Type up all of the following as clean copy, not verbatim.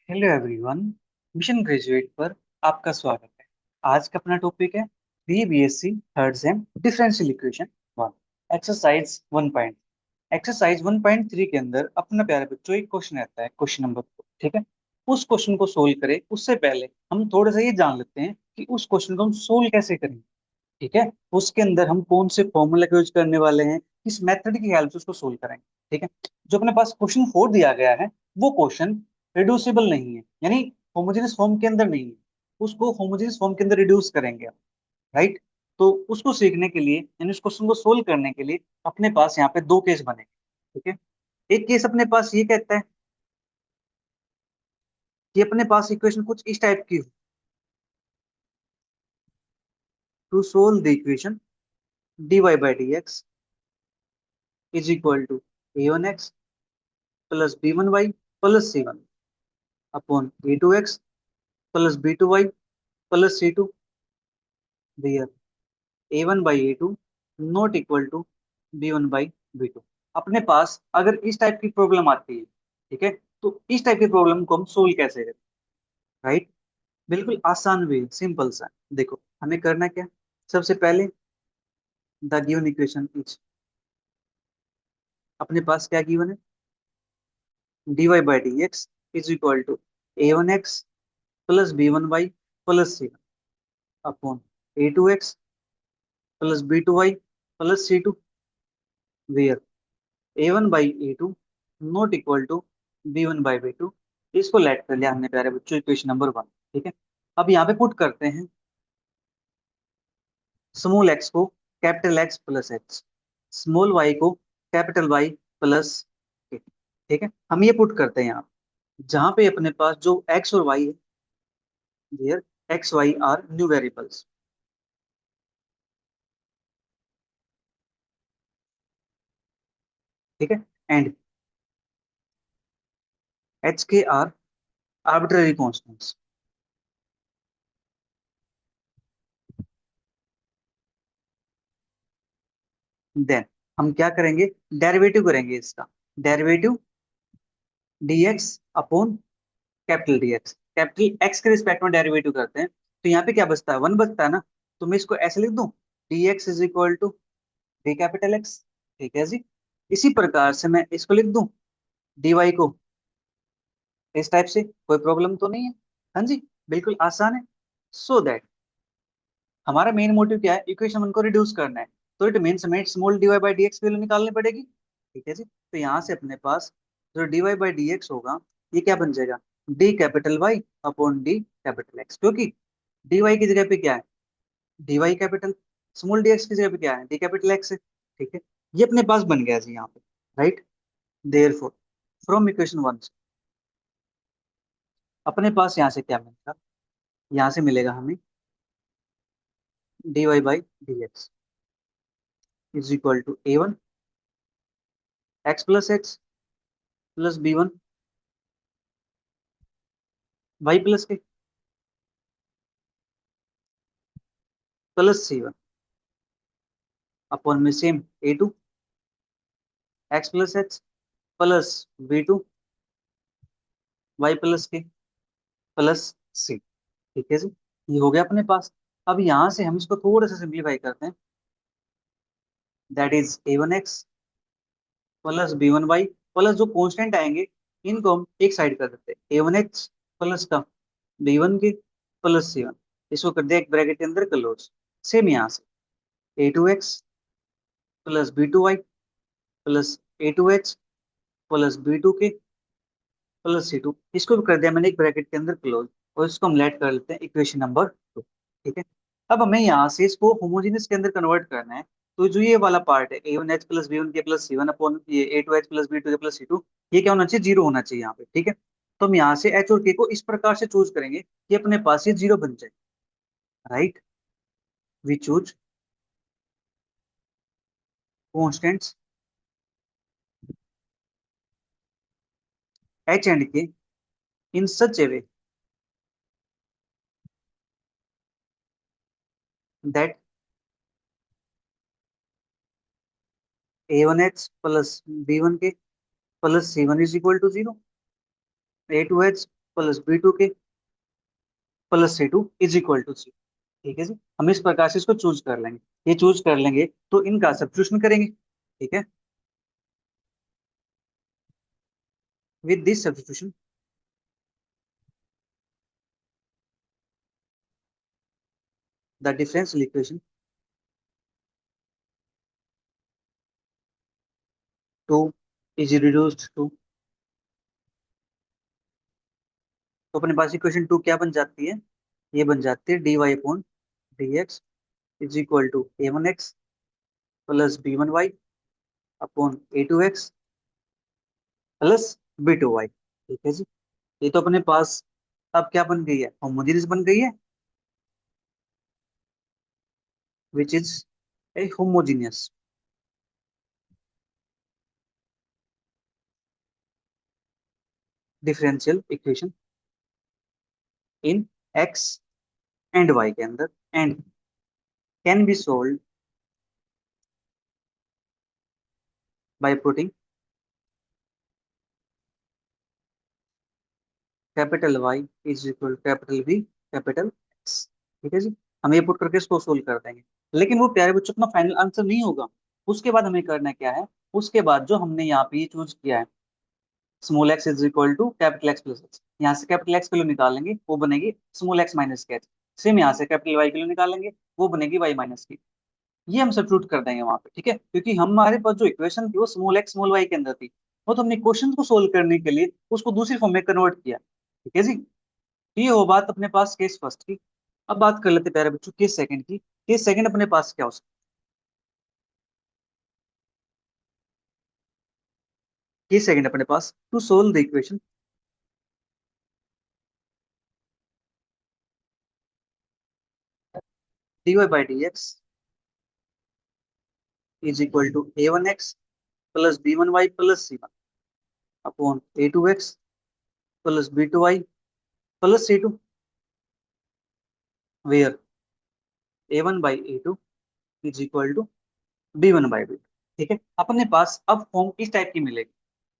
Hello everyone. Mission graduate पर आपका स्वागत है। आज का अपना टॉपिक है B BSc third sem differential equation one, exercise 1 exercise 1.3 के अंदर अपना प्यारे बच्चों एक क्वेश्चन रहता है, क्वेश्चन नंबर 4। ठीक है, उस क्वेश्चन को सोल्व करें उससे पहले हम थोड़ा सा ये जान लेते हैं कि उस क्वेश्चन को हम सोल्व कैसे करेंगे। ठीक है, उसके अंदर हम कौन से फॉर्मूला का यूज करने वाले हैं, किस मेथड की हेल्प से उसको सोल्व करेंगे। ठीक है, जो अपने पास क्वेश्चन 4 दिया गया है वो क्वेश्चन रिड्यूसिबल नहीं है, यानी होमोजेनियस फॉर्म के अंदर नहीं है। उसको होमोजेनियस फॉर्म के अंदर रिड्यूस करेंगे हम। राइट, तो उसको सीखने के लिए यानी उस क्वेश्चन को सोल्व करने के लिए अपने पास यहाँ पे दो केस बनेंगे। ठीक है, एक केस अपने पास ये कहता है कि अपने पास इक्वेशन कुछ इस टाइप की हो। To solve the equation dy by D x is equal to a one x plus B one y plus C one upon a two x plus B two Y plus C two, where a one by a two not equal to b one by b two. अपने पास अगर इस type की problem आती है, ठीक है, तो इस टाइप की प्रॉब्लम को हम सोल्व कैसे करें। राइट, बिल्कुल आसान वे, सिंपल सा। देखो हमें करना क्या, सबसे पहले द गिवन इक्वेशन इज, अपने पास क्या गिवन है, dy by D x is equal to a one x plus B one y plus C one upon a two x plus B two Y plus C two, where a one by a two not equal to b one by b two. इसको let कर लिया हमने प्यारे बच्चों equation number 1। ठीक है, अब यहाँ पे पुट करते हैं स्मॉल एक्स को capital x plus x, small y को कैपिटल वाई प्लस के। ठीक है, हम ये पुट करते हैं यहाँ जहाँ पे अपने पास जो एक्स और वाई है, there x y are new variables. ठीक है, and h k are arbitrary constants. Then हम क्या करेंगे, डेरिवेटिव करेंगे इसका, derivative dx upon capital dx, capital x के रिस्पेक्ट में डेरिवेटिव करते हैं तो यहाँ पे क्या बचता है, 1 बचता है ना। तो मैं इसको ऐसे लिख दूं, dx is equal to d capital x। ठीक है जी, इसी प्रकार से मैं इसको लिख दूं dy को इस टाइप से, कोई प्रॉब्लम तो नहीं है। हाँ जी, बिल्कुल आसान है। सो दैट हमारा मेन मोटिव क्या है, इक्वेशन वन को रिड्यूस करना है। तो इट मीन्स हमें small dy by D x value निकालनी पड़ेगी। ठीक है जी, तो यहाँ से अपने पास जो dy बाई डी एक्स होगा ये क्या बन जाएगा, d capital Y upon d capital x, क्योंकि dy की जगह पे क्या है, dy कैपिटल, स्मॉल dx की जगह पे क्या है, डी कैपिटल एक्स है। ठीक है, ये अपने पास बन गया जी यहाँ पे। Right, therefore from equation one अपने पास यहाँ से क्या मिलेगा, यहाँ से मिलेगा हमें dy by D x is equal to a one x plus x plus B one y plus k plus C one upon में same a two x plus x plus B two Y plus k plus c. ठीक है जी, ये हो गया अपने पास। अब यहाँ से हम इसको थोड़ा सा सिंप्लीफाई करते हैं, that is a one x plus B one y plus जो कॉन्स्टेंट आएंगे इनको हम एक साइड कर देते हैं, ए वन एक्स प्लस का बी वन के प्लस सी वन, इसको कर दिया एक ब्रैकेट के अंदर क्लोज। सेम यहाँ से A two x plus B two Y plus A two x plus B two K plus C two, इसको भी कर दिया मैंने एक ब्रैकेट के अंदर क्लोज। और इसको हम लेट कर लेते हैं इक्वेशन नंबर 2। ठीक है, अब हमें यहाँ से इसको होमोजेनियस के अंदर कन्वर्ट करना है। तो जो ये वाला पार्ट है A one H plus B one के प्लस सी वन अपॉन ये A two H plus B two K plus C two, ये क्या होना चाहिए, जीरो होना चाहिए यहाँ पे। ठीक है, तो हम यहाँ से एच और के को इस प्रकार से चूज करेंगे कि अपने पास ये जीरो बन जाए। Right, we choose constants H and K in such a way that A one H plus B one के plus C one is equal to zero, A two H plus B two K plus C2 is equal to C. ठीक है जी, हम इस प्रकार से इसको choose कर लेंगे। ये चूज कर लेंगे तो इनका सब्स्टिट्यूशन करेंगे। ठीक है, with this substitution the differential equation two is reduced to. तो अपने पास इक्वेशन टू क्या बन जाती है? ये बन जाती है dy/dx is equal to a1x plus b1y upon a2x plus b2y। ठीक है जी, ये तो अपने पास अब क्या बन गई है? होमोजेनियस बन गई है, which is a homogeneous differential equation in x and y के अंदर, and can be solve by putting capital y is equal capital b capital x. ठीक है जी, हम ये पुट करके इसको सोल्व कर देंगे। लेकिन वो प्यारे बच्चों अपना फाइनल आंसर नहीं होगा। उसके बाद हमें करना क्या है? उसके बाद जो हमने यहाँ पे ये चूज किया है small x is equal to capital x plus x, यहाँ से कैपिटल एक्स वैल्यू निकालेंगे, वो बनेगी small x minus k x. Same यहाँ से कैपिटल वाई वैल्यू निकालेंगे, वो बनेगी वाई माइनस की। ये हम सब्स्टिट्यूट कर देंगे वहां पे। ठीक है, क्योंकि हमारे पास जो इक्वेशन थी वो स्मॉल एक्स स्मॉल वाई के अंदर थी, वो तो हमने क्वेश्चन को सोल्व करने के लिए उसको दूसरी फॉर्म में कन्वर्ट किया। ठीक है जी, ये हो बात अपने पास केस फर्स्ट की। अब बात कर लेते हैं प्यारे बच्चों केस सेकंड की। केस सेकंड अपने पास क्या हो सकता है? केस सेकंड अपने पास to solve the equation dy/dx is equal to a1x plus b1y plus c1 upon a2x plus b2y plus c2, where a1/a2 is equal to b1/b2। ठीक है, अपने पास अब फॉर्म इस टाइप की मिलेगी।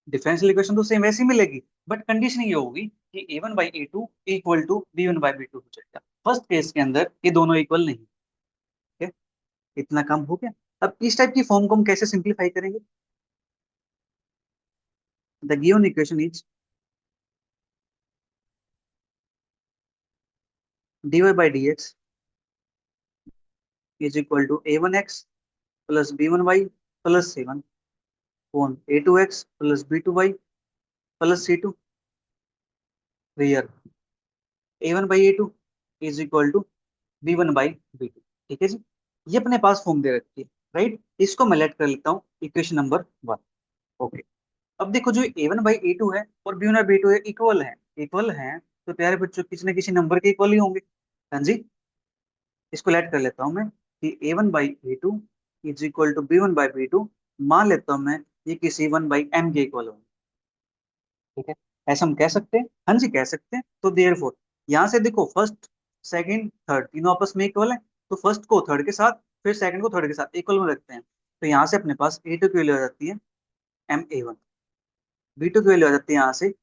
डिफरेंशियल इक्वेशन तो सेम वैसी मिलेगी, बट कंडीशन ये होगी कि a1/a2 इक्वल टू b1/b2 हो जाएगा। फर्स्ट केस के अंदर ये दोनों इक्वल नहीं। ठीक है, इतना काम हो गया। अब इस टाइप की फॉर्म को हम कैसे सिंप्लीफाई करेंगे? The given equation is dy/dx is equal to a1x plus b1y plus c1 upon a2x plus b2y plus c2, where a1/a2 is equal to b1/b2। ठीक है जी, ये अपने पास फॉर्म दे रखी है। राइट, इसको मैं लेट कर लेता हूँ इक्वेशन नंबर वन। ओके, अब देखो जो a1/a2 है और b1/b2 है, इक्वल है। इक्वल है तो प्यारे बच्चों किसी न किसी नंबर के इक्वल ही होंगे। हाँ जी, इसको लेट कर लेता हूँ मैं कि a1/a2 is equal to b1/b2। मान लेता हूँ मैं ये किसी 1/m के इक्वल होंगे। ठीक है, ऐसा हम कह सकते हैं। हाँ जी, कह सकते हैं। तो देयरफॉर यहाँ से देखो फर्स्ट सेकंड थर्ड तीनों आपस में इक्वल है, तो फर्स्ट को थर्ड के साथ फिर सेकंड को थर्ड के साथ इक्वल में रखते हैं। तो यहाँ से अपने पास a2 की वैल्यू आ जाती है ma1, b2 की वैल्यू आ जाती है यहाँ से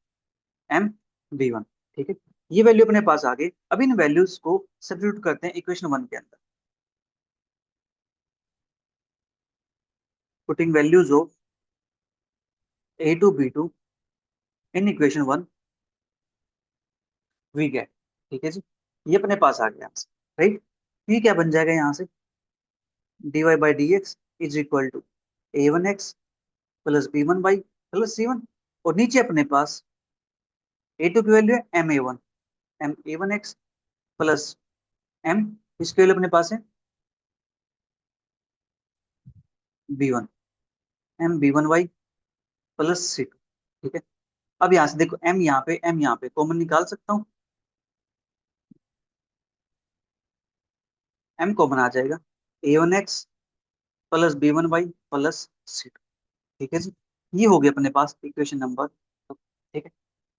mb1। ठीक है, ये वैल्यू अपने पास आ गई। अब इन वैल्यूज को सब्स्टिट्यूट करते हैं इक्वेशन वन के अंदर। Putting values of a2 b2 in equation one we get. ठीक है जी, ये अपने पास आ गया यहाँ से। राइट, ये क्या बन जाएगा यहाँ से? dy/dx is equal to a1x plus b1y plus c1, और नीचे अपने पास a2 की वैल्यू है ma1, ma1x प्लस m, इसकी वैल्यू अपने पास है b1, mb1y प्लस c2। ठीक है, अब यहाँ से देखो m यहाँ पे कॉमन निकाल सकता हूँ, m कॉमन आ जाएगा a1x plus b1y plus c2। ठीक है जी, ये हो गया अपने पास इक्वेशन नंबर। ठीक है,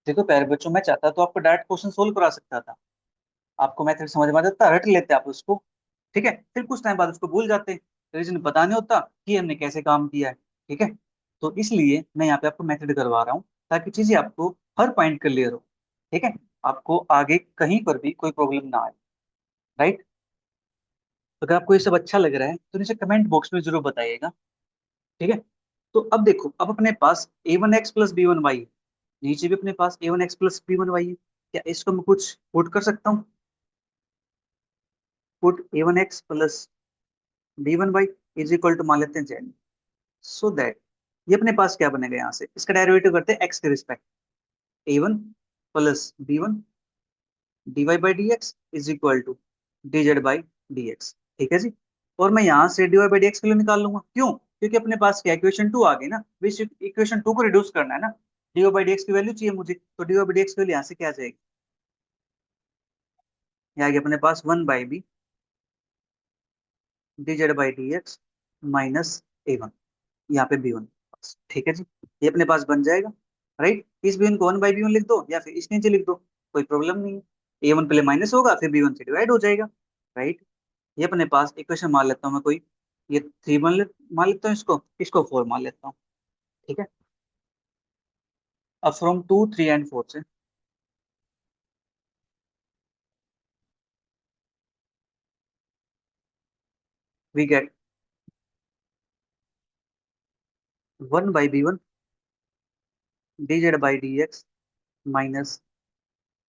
देखो प्यारे बच्चों, मैं चाहता तो आपको डायरेक्ट क्वेश्चन सोल्व करा सकता था, आपको मैथड समझ में आ जाता, रट लेते आप उसको। ठीक है, फिर कुछ टाइम बाद उसको भूल जाते, रीजन पता नहीं होता कि हमने कैसे काम किया है। ठीक है, तो इसलिए मैं यहाँ पे आपको मेथड करवा रहा हूँ ताकि चीजें आपको हर पॉइंट क्लियर हो। ठीक है, आपको आगे कहीं पर भी कोई प्रॉब्लम ना आए। राइट। तो अगर आपको ये सब अच्छा लग रहा है तो नीचे कमेंट बॉक्स में जरूर बताइएगा। ठीक है। तो अब देखो, अब अपने पास a1x प्लस b1y है। नीचे भी अपने पास a1x प्लस b1y है। क्या इसको मैं कुछ पुट कर सकता हूँ? Put a1x plus b1y is equal to मान लेते हैं z। सो दैट ये अपने पास क्या बनेगा, यहाँ से इसका डेरिवेटिव करते हैं x के respect. a1 plus b1 dy by D x is equal to dz by dx। ठीक है जी। और मैं यहाँ से dy बाई dx के लिए निकाल लूंगा, क्यों? क्योंकि अपने पास क्या इक्वेशन 2 आ गई ना, इस इक्वेशन 2 को रिड्यूस करना है ना। dy बाई dx की वैल्यू चाहिए मुझे, तो dy बाई dx की वैल्यू यहाँ से क्या आ जाएगी? यहाँ आ गया अपने पास 1/b dz by dx minus a1, यहाँ पे b1। ठीक है जी। ये अपने पास बन जाएगा। राइट। इस b1 को 1/b1 लिख दो या फिर इस नीचे लिख दो, कोई प्रॉब्लम नहीं है। a1 पहले माइनस होगा फिर b1 से डिवाइड हो जाएगा। राइट। ये अपने पास इक्वेशन मान लेता हूँ मैं कोई, ये 3 मान लेता हूँ, इसको इसको 4 मान लेता हूँ। ठीक है। अब फ्रॉम 2 3 एंड 4 से we get 1/b1 dz by dx minus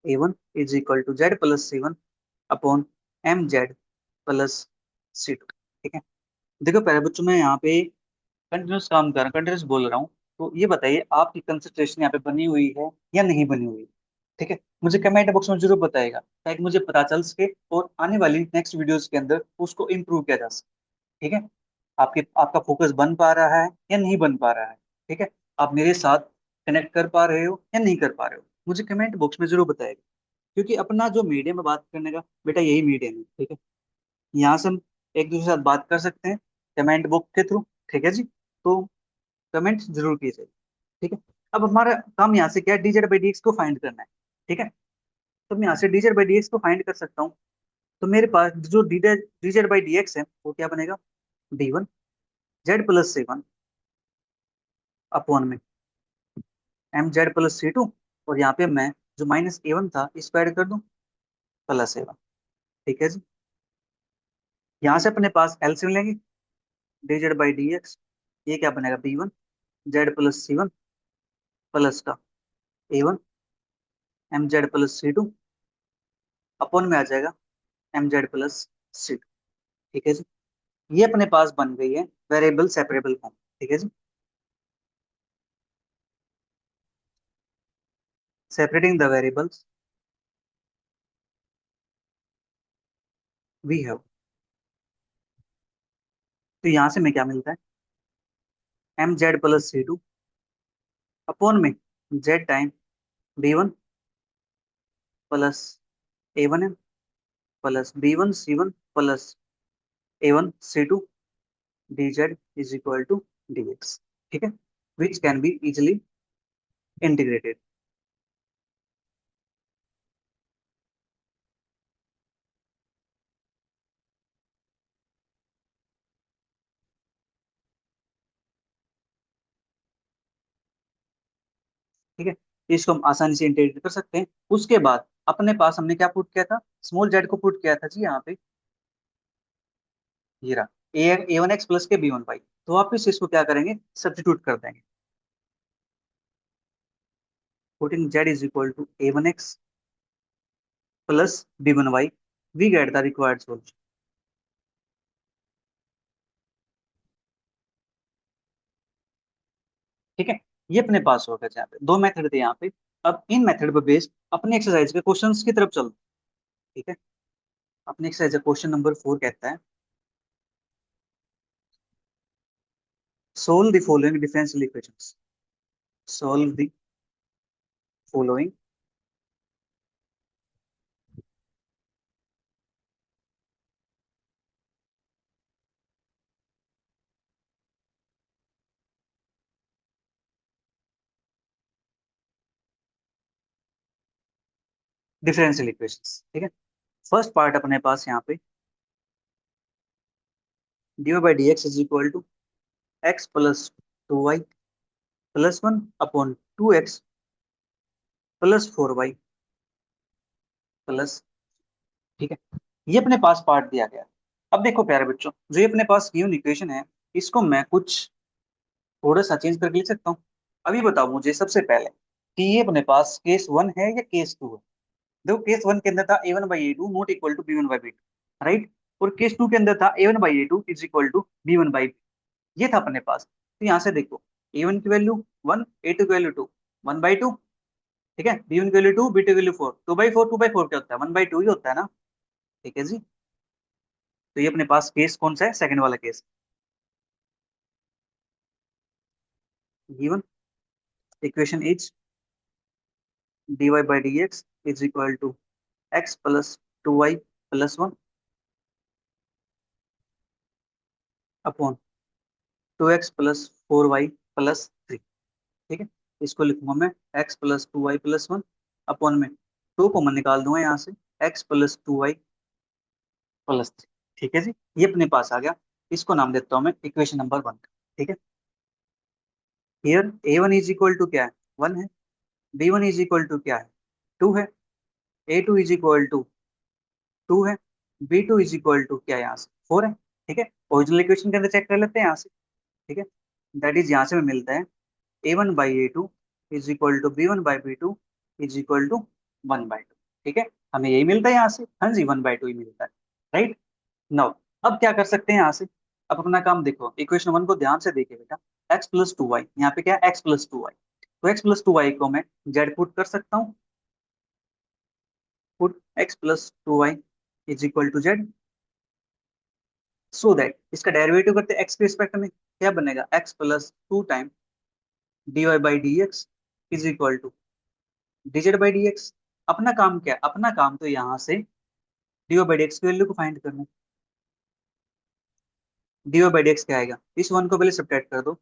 a1 is equal to z plus c1 upon mz plus c2। ठीक है। देखो पहले बच्चों, मैं यहाँ पे कंटिन्यूस काम कर रहा हूँ, कंटिन्यूस बोल रहा हूँ। तो ये बताइए आपकी कंसंट्रेशन यहाँ पे बनी हुई है या नहीं बनी हुई? ठीक है। मुझे कमेंट बॉक्स में जरूर बताएगा ताकि मुझे पता चल सके और आने वाली नेक्स्ट वीडियोस के अंदर उसको इम्प्रूव किया जा सके। ठीक है। आपके आपका फोकस बन पा रहा है या नहीं बन पा रहा है? ठीक है। आप मेरे साथ कनेक्ट कर पा रहे हो या नहीं कर पा रहे हो, मुझे कमेंट बॉक्स में जरूर बताएगा। क्योंकि अपना जो मीडियम है बात करने का, बेटा यही मीडियम है। ठीक है। यहाँ से हम एक दूसरे के साथ बात कर सकते हैं कमेंट बॉक्स के थ्रू। ठीक है जी। तो कमेंट जरूर कीजिए। ठीक है। अब हमारा काम यहाँ से क्या है, dz बाई dx को फाइंड करना है। ठीक है। तो मैं यहाँ से dz बाई dx को फाइंड कर सकता हूँ। तो मेरे पास जो dz बाई dx है वो क्या बनेगा, d1 z plus c1 upon में mz प्लस c2। और यहाँ पे मैं जो माइनस a1 था इसको ऐड कर दूं, प्लस a1। ठीक है जी। यहाँ से अपने पास एलसीएम लेंगे, dz बाई dx, ये क्या बनेगा, b1 z plus c1 plus का a1 mz plus c2 upon में आ जाएगा mz प्लस c2। ठीक है जी। ये अपने पास बन गई है वेरिएबल सेपरेबल फॉर्म। ठीक है जी। Separating the variables we have. तो यहाँ से में क्या मिलता है, एम जेड प्लस सी टू अपॉन में Z time B one plus A one M plus B one C one plus A one C two D Z is equal to D X. ठीक है। Which can be easily integrated. ठीक है। इसको हम आसानी से integrate कर सकते हैं। उसके बाद अपने पास हमने क्या पुट किया था, स्मॉल जेड को पुट किया था जी यहाँ पे, ये रहा a one x plus k b one y. तो वापिस इसको क्या करेंगे, सब्स्टिट्यूट कर देंगे। Putting z is equal to a one x plus B one y, we get the required solution. ठीक है। ये अपने पास हो गया। यहाँ पे दो मेथड थे यहाँ पे। अब इन मेथड पे बेस्ड अपने एक्सरसाइज के क्वेश्चंस की तरफ चलते हैं। ठीक है। अपने एक्सरसाइज का क्वेश्चन नंबर 4 कहता है, solve the following differential equations. Solve the following differential equations. ठीक है। फर्स्ट पार्ट अपने पास यहाँ पे d by D x is equal to x plus 2y plus 1 upon 2x plus 4y plus. ठीक है, ये अपने पास पार्ट दिया गया। अब देखो प्यारे बच्चों, जो ये अपने पास गिवन इक्वेशन है, इसको मैं कुछ थोड़ा सा चेंज करके लिख सकता हूँ। अभी बताओ मुझे सबसे पहले कि ये अपने पास केस वन है या केस टू है। देखो केस वन के अंदर था a1/a2 not equal to b1/b2, right. और केस टू के अंदर था a1/a2 is equal to b1/b। ये था अपने पास। तो यहाँ से देखो, a1 की वैल्यू 1, a2 की वैल्यू 2, 1/2। ठीक है, b1 की वैल्यू 2, b2 की वैल्यू 4, 2/4, 2/4 क्या होता है, 1/2 ही होता है ना। ठीक है जी। तो ये अपने पास केस कौन सा है, सेकंड वाला case. Given equation is dy/dx is equal to x plus 2y plus 1 upon 2x plus 4y plus 3। ठीक है, इसको लिखूंगा मैं x plus 2y plus 1 upon में 2 कॉमन निकाल दूंगा यहाँ से, x प्लस 2y प्लस 3। ठीक है जी, ये अपने पास आ गया। इसको नाम देता हूँ मैं इक्वेशन नंबर 1। ठीक है, here a1 is equal to क्या है, 1 है। b1 इज इक्वल टू क्या है, 2 है। a2 इज इक्वल टू 2 है। b2 इज इक्वल टू क्या है, यहाँ से 4 है। ठीक है, ओरिजिनल इक्वेशन के अंदर चेक कर लेते हैं यहाँ से। ठीक है, दैट इज यहाँ से हमें मिलता है a1/a2 is equal to b1/b2 is equal to 1/2। ठीक है, हमें यही मिलता है यहाँ से, हाँ जी 1/2 ही मिलता है, राइट। नाउ अब क्या कर सकते हैं यहाँ से, अब अपना काम देखो, इक्वेशन वन को ध्यान से देखिए बेटा। x प्लस टू वाई, यहाँ पे क्या है, x प्लस टू वाई। तो x प्लस टू वाई को मैं z पुट कर सकता हूँ, put x plus two Y is equal to Z, so that इसका डेरिवेटिव करते हैं x के रिस्पेक्ट में, क्या बनेगा, x plus two time dy/dx is equal to dz/dx। अपना काम क्या है, अपना काम तो यहाँ से dy/dx की वैल्यू को फाइंड करना है। dy/dx क्या आएगा, इस वन को पहले सब्ट्रैक्ट कर दो,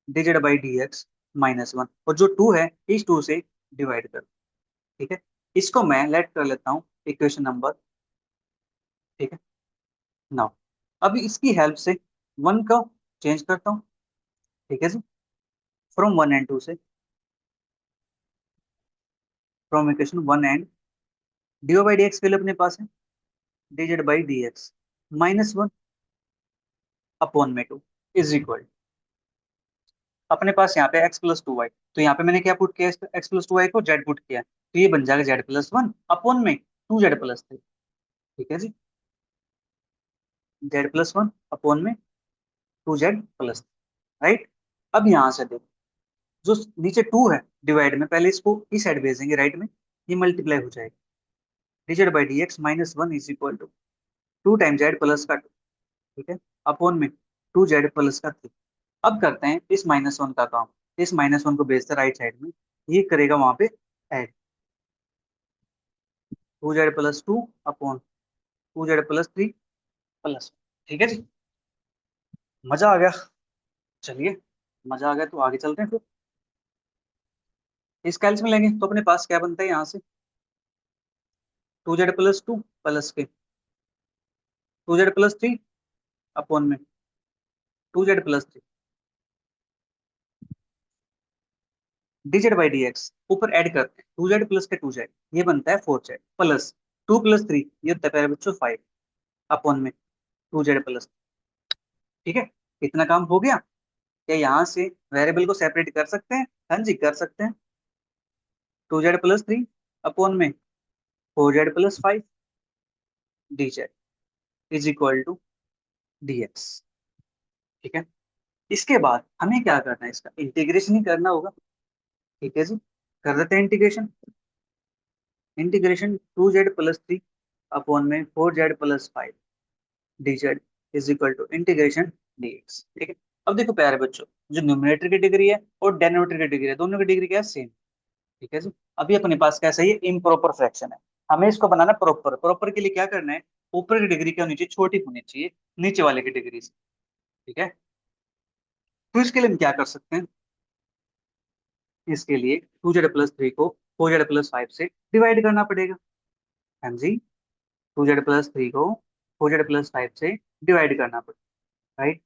dz/dx -1, और जो टू है इस टू से डिवाइड कर। ठीक है, इसको मैं लेट कर लेता हूँ इक्वेशन नंबर। ठीक है, नाउ अभी इसकी हेल्प से वन को चेंज करता हूँ। ठीक है जी, फ्रॉम वन एंड टू से, from equation one and dy/dx के लिए अपने पास है dz/dx -1 अपॉन में 2 इज इक्वल, अपने पास यहाँ पे x प्लस टू वाई, तो यहाँ पे मैंने क्या पुट किया, x प्लस टू वाई को z पुट किया, तो ये बन जाएगा z+1 अपॉन में 2z+3। ठीक है जी, z+1 अपॉन में 2z+3, राइट। अब यहाँ से देखो, जो नीचे 2 है डिवाइड में, पहले इसको इस साइड भेजेंगे राइट में, ये मल्टीप्लाई हो जाएगा, dz/dx -1 is equal to 2 time z plus का 2। ठीक है, अपॉन में 2z+3। अब करते हैं इस -1 का काम, इस -1 को भेजते राइट साइड में, ये करेगा वहां पे add, 2z+2 upon 2z+3 plus. ठीक है जी, मजा आ गया। चलिए, मजा आ गया तो आगे चलते हैं फिर। इस कैल्स में लेंगे तो अपने पास क्या बनता है यहाँ से, 2z+2 प्लस के 2z+3 अपॉन में 2z+3 dz/dx, ऊपर ऐड करते हैं 2z प्लस के 2z, ये बनता है 4z प्लस 2 + 3, ये होता है प्यारे बच्चों 5 अपॉन में 2z+। ठीक है, इतना काम हो गया। क्या यहाँ से वेरिएबल को सेपरेट कर सकते हैं, हाँ जी कर सकते हैं। 2z+3 अपॉन में 4z+5 dz is equal to dx। ठीक है, इसके बाद हमें क्या करना है, इसका इंटीग्रेशन ही करना होगा। ठीक है जी, कर देते हैं इंटीग्रेशन। इंटीग्रेशन 2z+3 अपॉन में 4z+5 dz is equal to integration dx। ठीक है, अब देखो प्यारे बच्चों, जो न्यूमरेटर की डिग्री है और डेनोमिनेटर की डिग्री है, दोनों की डिग्री क्या है, सेम। ठीक है जी, अभी अपने पास क्या सही है, इम्प्रॉपर फ्रैक्शन है, हमें इसको बनाना प्रॉपर। प्रॉपर के लिए क्या करना है, ऊपर की डिग्री क्या होनी चाहिए, छोटी होनी चाहिए नीचे वाले की डिग्री से। ठीक है, तो इसके लिए हम क्या कर सकते हैं, इसके लिए 2z+3 को 4z+5 से डिवाइड करना पड़ेगा। हाँ जी, 2z+3 को 4z+5 से डिवाइड करना पड़ेगा, राइट।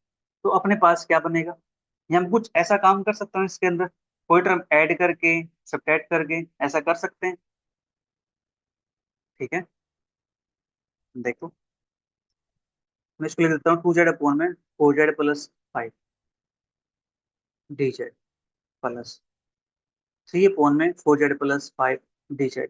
तो अपने पास क्या बनेगा, ये हम कुछ ऐसा काम कर सकते हैं इसके अंदर, कोई टर्म ऐड करके सब्ट्रैक्ट करके ऐसा कर सकते हैं। ठीक है, देखो मैं इसको लिख देता हूँ 2z अपॉन में 4z+5 dz plus 3/4z+5 dz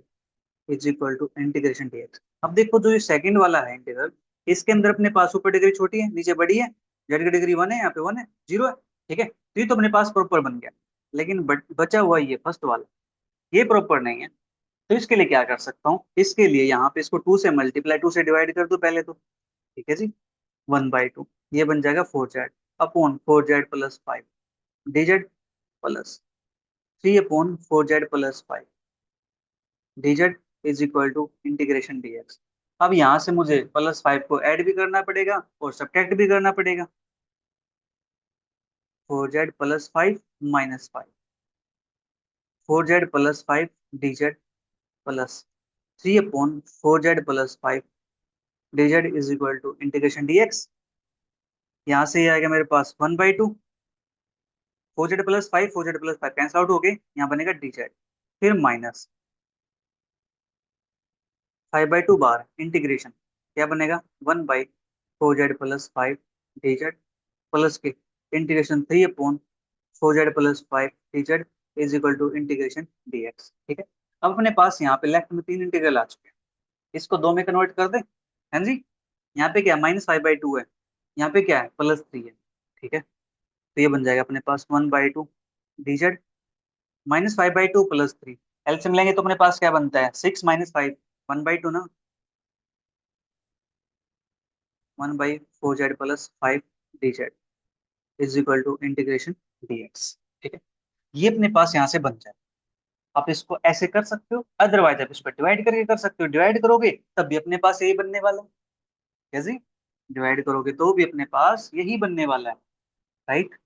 is equal to integration dx। अब देखो जो ये सेकंड वाला है इंटीग्रल, इसके अंदर अपने पास ऊपर डिग्री छोटी है नीचे बड़ी है, जेड की डिग्री 1 है, यहाँ पे 1 है, 0 है। ठीक है, तो ये तो अपने पास प्रॉपर बन गया। लेकिन बचा हुआ ये फर्स्ट वाला, ये प्रॉपर नहीं है। तो इसके लिए क्या कर सकता हूँ, इसके लिए यहाँ पे इसको 2 से मल्टीप्लाई 2 से डिवाइड कर दो पहले तो। ठीक है जी, 1/2 ये बन जाएगा 4z upon 4z+5 dz plus 3/4z+5 dz is equal to integration dx। अब यहाँ से मुझे +5 को ऐड भी करना पड़ेगा और सब्ट्रैक्ट भी करना पड़ेगा। 4z+5 - 5, 4z+5 dz plus 3/4z+5 dz is equal to integration dx। यहाँ से ये आएगा मेरे पास 1/2, 4z+5 4z+5 कैंसिल आउट हो गए, यहाँ बनेगा dz, फिर माइनस 5/2 बार इंटीग्रेशन क्या बनेगा 1/4z+5 dz प्लस के integration 3/4z+5 dz is equal to integration dx। ठीक है, अब अपने पास यहाँ पे लेफ्ट में 3 इंटीग्रल आ चुके हैं, इसको 2 में कन्वर्ट कर दें। है जी, यहाँ पे क्या है -5/2 है, यहाँ पे क्या है +3 है। ठीक है, तो ये बन जाएगा अपने पास 1/2 dz -5/2 +3, एलसीएम लेंगे तो अपने पास क्या बनता है 6 - 5 1/2 ना, 1/4z+5 dz is equal to integration dx। ठीक है, ये अपने पास यहाँ से बन जाए। आप इसको ऐसे कर सकते हो, अदरवाइज आप इसको डिवाइड करके कर सकते हो, डिवाइड करोगे तब भी अपने पास यही बनने वाला है। कैसे डिवाइड करोगे तो भी अपने पास यही बनने वाला है, राइट।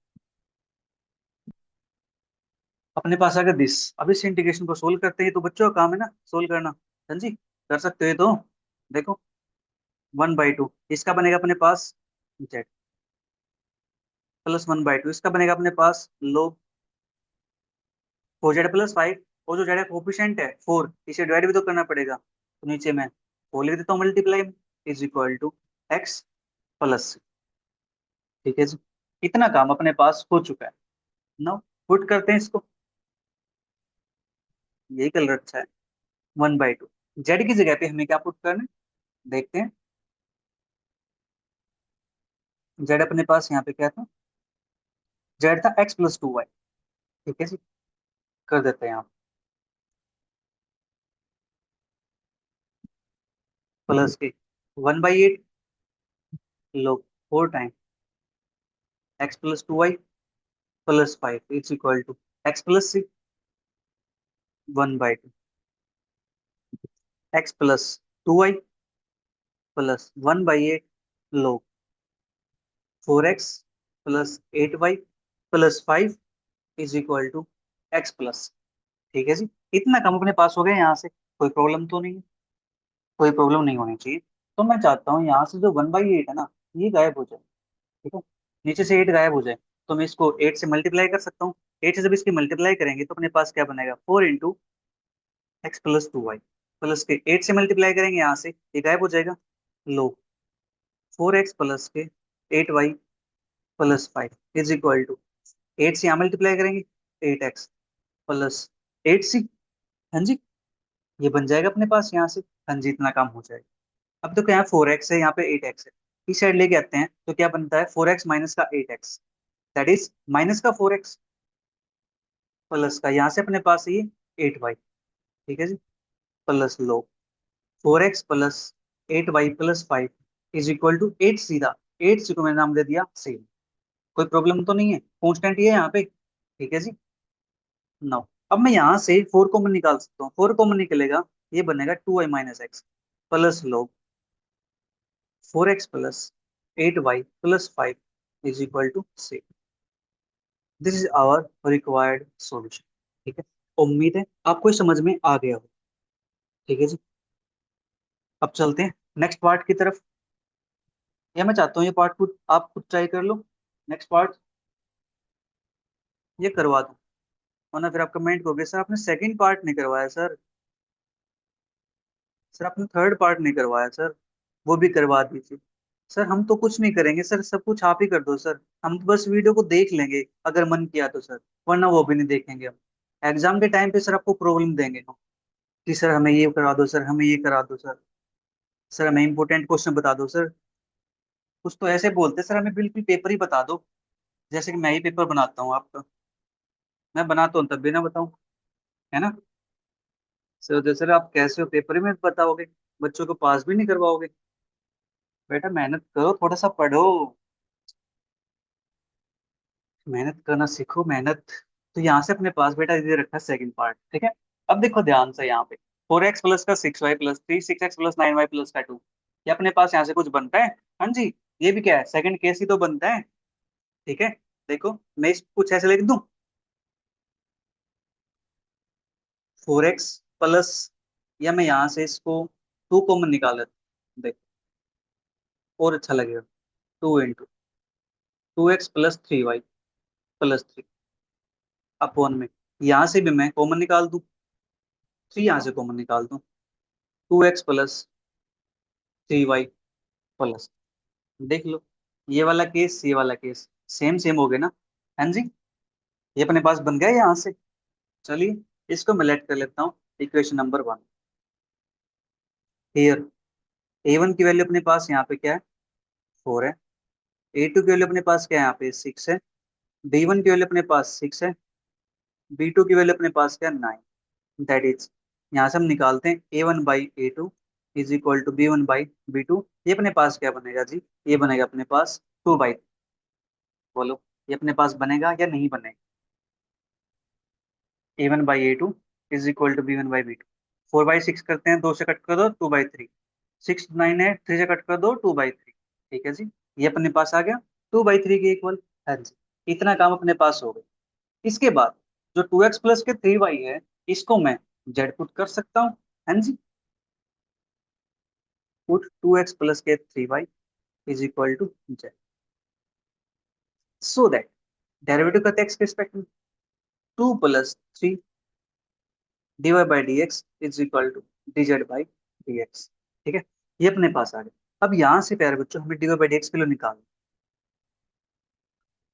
अपने पास अगर दिस, अब इस इंटीग्रेशन को सोल्व करते हैं तो बच्चों का काम है ना सोल्व करना। हाँ जी, कर सकते हो तो। देखो 1/2 इसका बनेगा अपने पास जेड प्लस 1/2 इसका बनेगा अपने पास लो 4z+5, और जो जेड का कोफिशिएंट है 4, इसे डिवाइड भी तो करना पड़ेगा, तो नीचे में 4 लिख देता हूँ मल्टीप्लाई में, is equal to x plus. ठीक है जी, इतना काम अपने पास हो चुका है। नाउ पुट करते हैं इसको, यही कलर अच्छा है। 1/2 जेड की जगह पे हमें क्या पुट करना है, देखते हैं। जेड अपने पास यहाँ पे क्या था, जेड था x+2y। ठीक है जी, कर देते हैं यहाँ प्लस के 1/8 लोग 4 time x+2y+5 is equal to x+6 1/2 x+2y+1/8 लोग 4x+8y+5 is equal to x+। ठीक है जी, इतना कम अपने पास हो गया यहाँ से, कोई प्रॉब्लम तो नहीं है, कोई प्रॉब्लम नहीं होनी चाहिए। तो मैं चाहता हूँ यहाँ से जो 1/8 है ना, ये गायब हो जाए। ठीक है, नीचे से 8 गायब हो जाए, तो मैं इसको 8 से मल्टीप्लाई कर सकता हूँ। 8 से जब इसकी मल्टीप्लाई करेंगे तो अपने पास क्या बनेगा 4 × x+2y प्लस के 8 से मल्टीप्लाई करेंगे यहाँ से ये गायब हो जाएगा। लो 4x प्लस के 8y+5 इज इक्वल टू 8 से यहाँ मल्टीप्लाई करेंगे 8x प्लस 8c। हाँ जी, ये बन जाएगा अपने पास यहाँ से। हाँ जी, इतना काम हो जाएगा। अब तो क्या है 4x है, यहाँ पे 8x है, इस साइड लेके आते हैं तो क्या बनता है 4x माइनस का 8x, दैट इज माइनस का 4x प्लस का यहाँ से अपने पास ये 8y। ठीक है जी, प्लस लो 4x plus 8y+5 is equal to 8 सीधा, 8 सी को मैंने नाम दे दिया सेम। कोई प्रॉब्लम तो नहीं है, कॉन्स्टेंट ये है यहाँ पे। ठीक है जी, नाउ अब मैं यहाँ से 4 कॉमन निकाल सकता हूँ, 4 कॉमन निकलेगा, ये बनेगा 2y - x प्लस लो 4x plus 8y+5 is equal to 6। This is our required solution. ठीक है, उम्मीद है आपको ये समझ में आ गया हो। ठीक है जी, अब चलते हैं नेक्स्ट पार्ट की तरफ। या मैं चाहता हूँ ये पार्ट खुद आप खुद ट्राई कर लो, नेक्स्ट पार्ट ये करवा दूँ, वरना फिर आप कमेंट करोगे सर आपने सेकंड पार्ट नहीं करवाया सर। सर आपने थर्ड पार्ट नहीं करवाया सर, वो भी करवा दीजिए। सर हम तो कुछ नहीं करेंगे सर, सब कुछ आप ही कर दो सर। हम तो बस वीडियो को देख लेंगे अगर मन किया तो सर, वरना वो भी नहीं देखेंगे हम। एग्जाम के टाइम पे सर आपको प्रॉब्लम देंगे हम कि सर हमें ये करा दो सर, हमें ये करा दो सर, सर हमें इंपॉर्टेंट क्वेश्चन बता दो सर। कुछ तो ऐसे बोलते सर, हमें बिल्कुल पेपर ही बता दो, जैसे कि मैं ही पेपर बनाता हूँ आपका। मैं बनाता हूँ तब भी ना बताऊँ, है ना। सर आप कैसे हो, पेपर ही में बताओगे, बच्चों को पास भी नहीं करवाओगे। बेटा मेहनत करो, थोड़ा सा पढ़ो, मेहनत करना सीखो, मेहनत। तो यहाँ से अपने पास बेटा दे रखा है सेकंड पार्ट, ठीक है। अब देखो ध्यान से यहाँ पे, 4x प्लस का 6y plus 3, 6x plus 9y plus का 2, ये अपने पास यहाँ से कुछ बनता है। हाँ जी, ये भी क्या है, सेकंड केस ही तो बनता है, ठीक है। देखो मैं इस कुछ ऐसे लिख दूं, 4x प्लस, या मैं यहाँ से इसको 2 कॉमन निकाल लेता हूं। देखो और अच्छा लगेगा, 2x plus 3y plus 3 upon में, यहाँ से भी मैं कॉमन निकाल दूं, 3 यहाँ से कॉमन निकाल दूं, 2x प्लस 3y प्लस, देख लो ये वाला केस, ये वाला केस सेम सेम हो गए ना। हाँ जी, ये अपने पास बन गया यहाँ से। चलिए इसको मैं लेट कर लेता हूँ इक्वेशन नंबर 1। हियर a1 की वैल्यू अपने पास यहाँ पे क्या है, 4 है। a2 की वैल्यू अपने पास क्या है, यहाँ पे 6 है। b1 की वैल्यू अपने पास 6 है। b2 की वैल्यू अपने पास क्या है, 9। दैट इज, यहाँ से हम निकालते हैं a1/a2 is equal to b1/b2। ये अपने पास क्या बनेगा जी, ये बनेगा अपने पास 2/, बोलो ये अपने पास बनेगा या नहीं बनेगा। a1/a2 is equal to b1/b2। 4/6 करते हैं, 2 से कट कर दो, 2/3। 6 9 है, 3 से कट कर दो, 2/3। ठीक है जी, ये अपने पास आ गया 2/3 के इक्वल। हाँ जी, इतना काम अपने पास हो गया। इसके बाद जो 2x प्लस के 3y है, इसको मैं जेड पुट कर सकता हूँ। हाँ जी, पुट 2x प्लस के 3y is equal to Z, so that derivative करते हैं x के रिस्पेक्ट में, 2 + 3 dy by D x is equal to dz by D X. ठीक है, ये अपने पास आ गया। अब यहाँ से प्यारे बच्चों हमें dy बाई डी एक्स के लिए निकालना,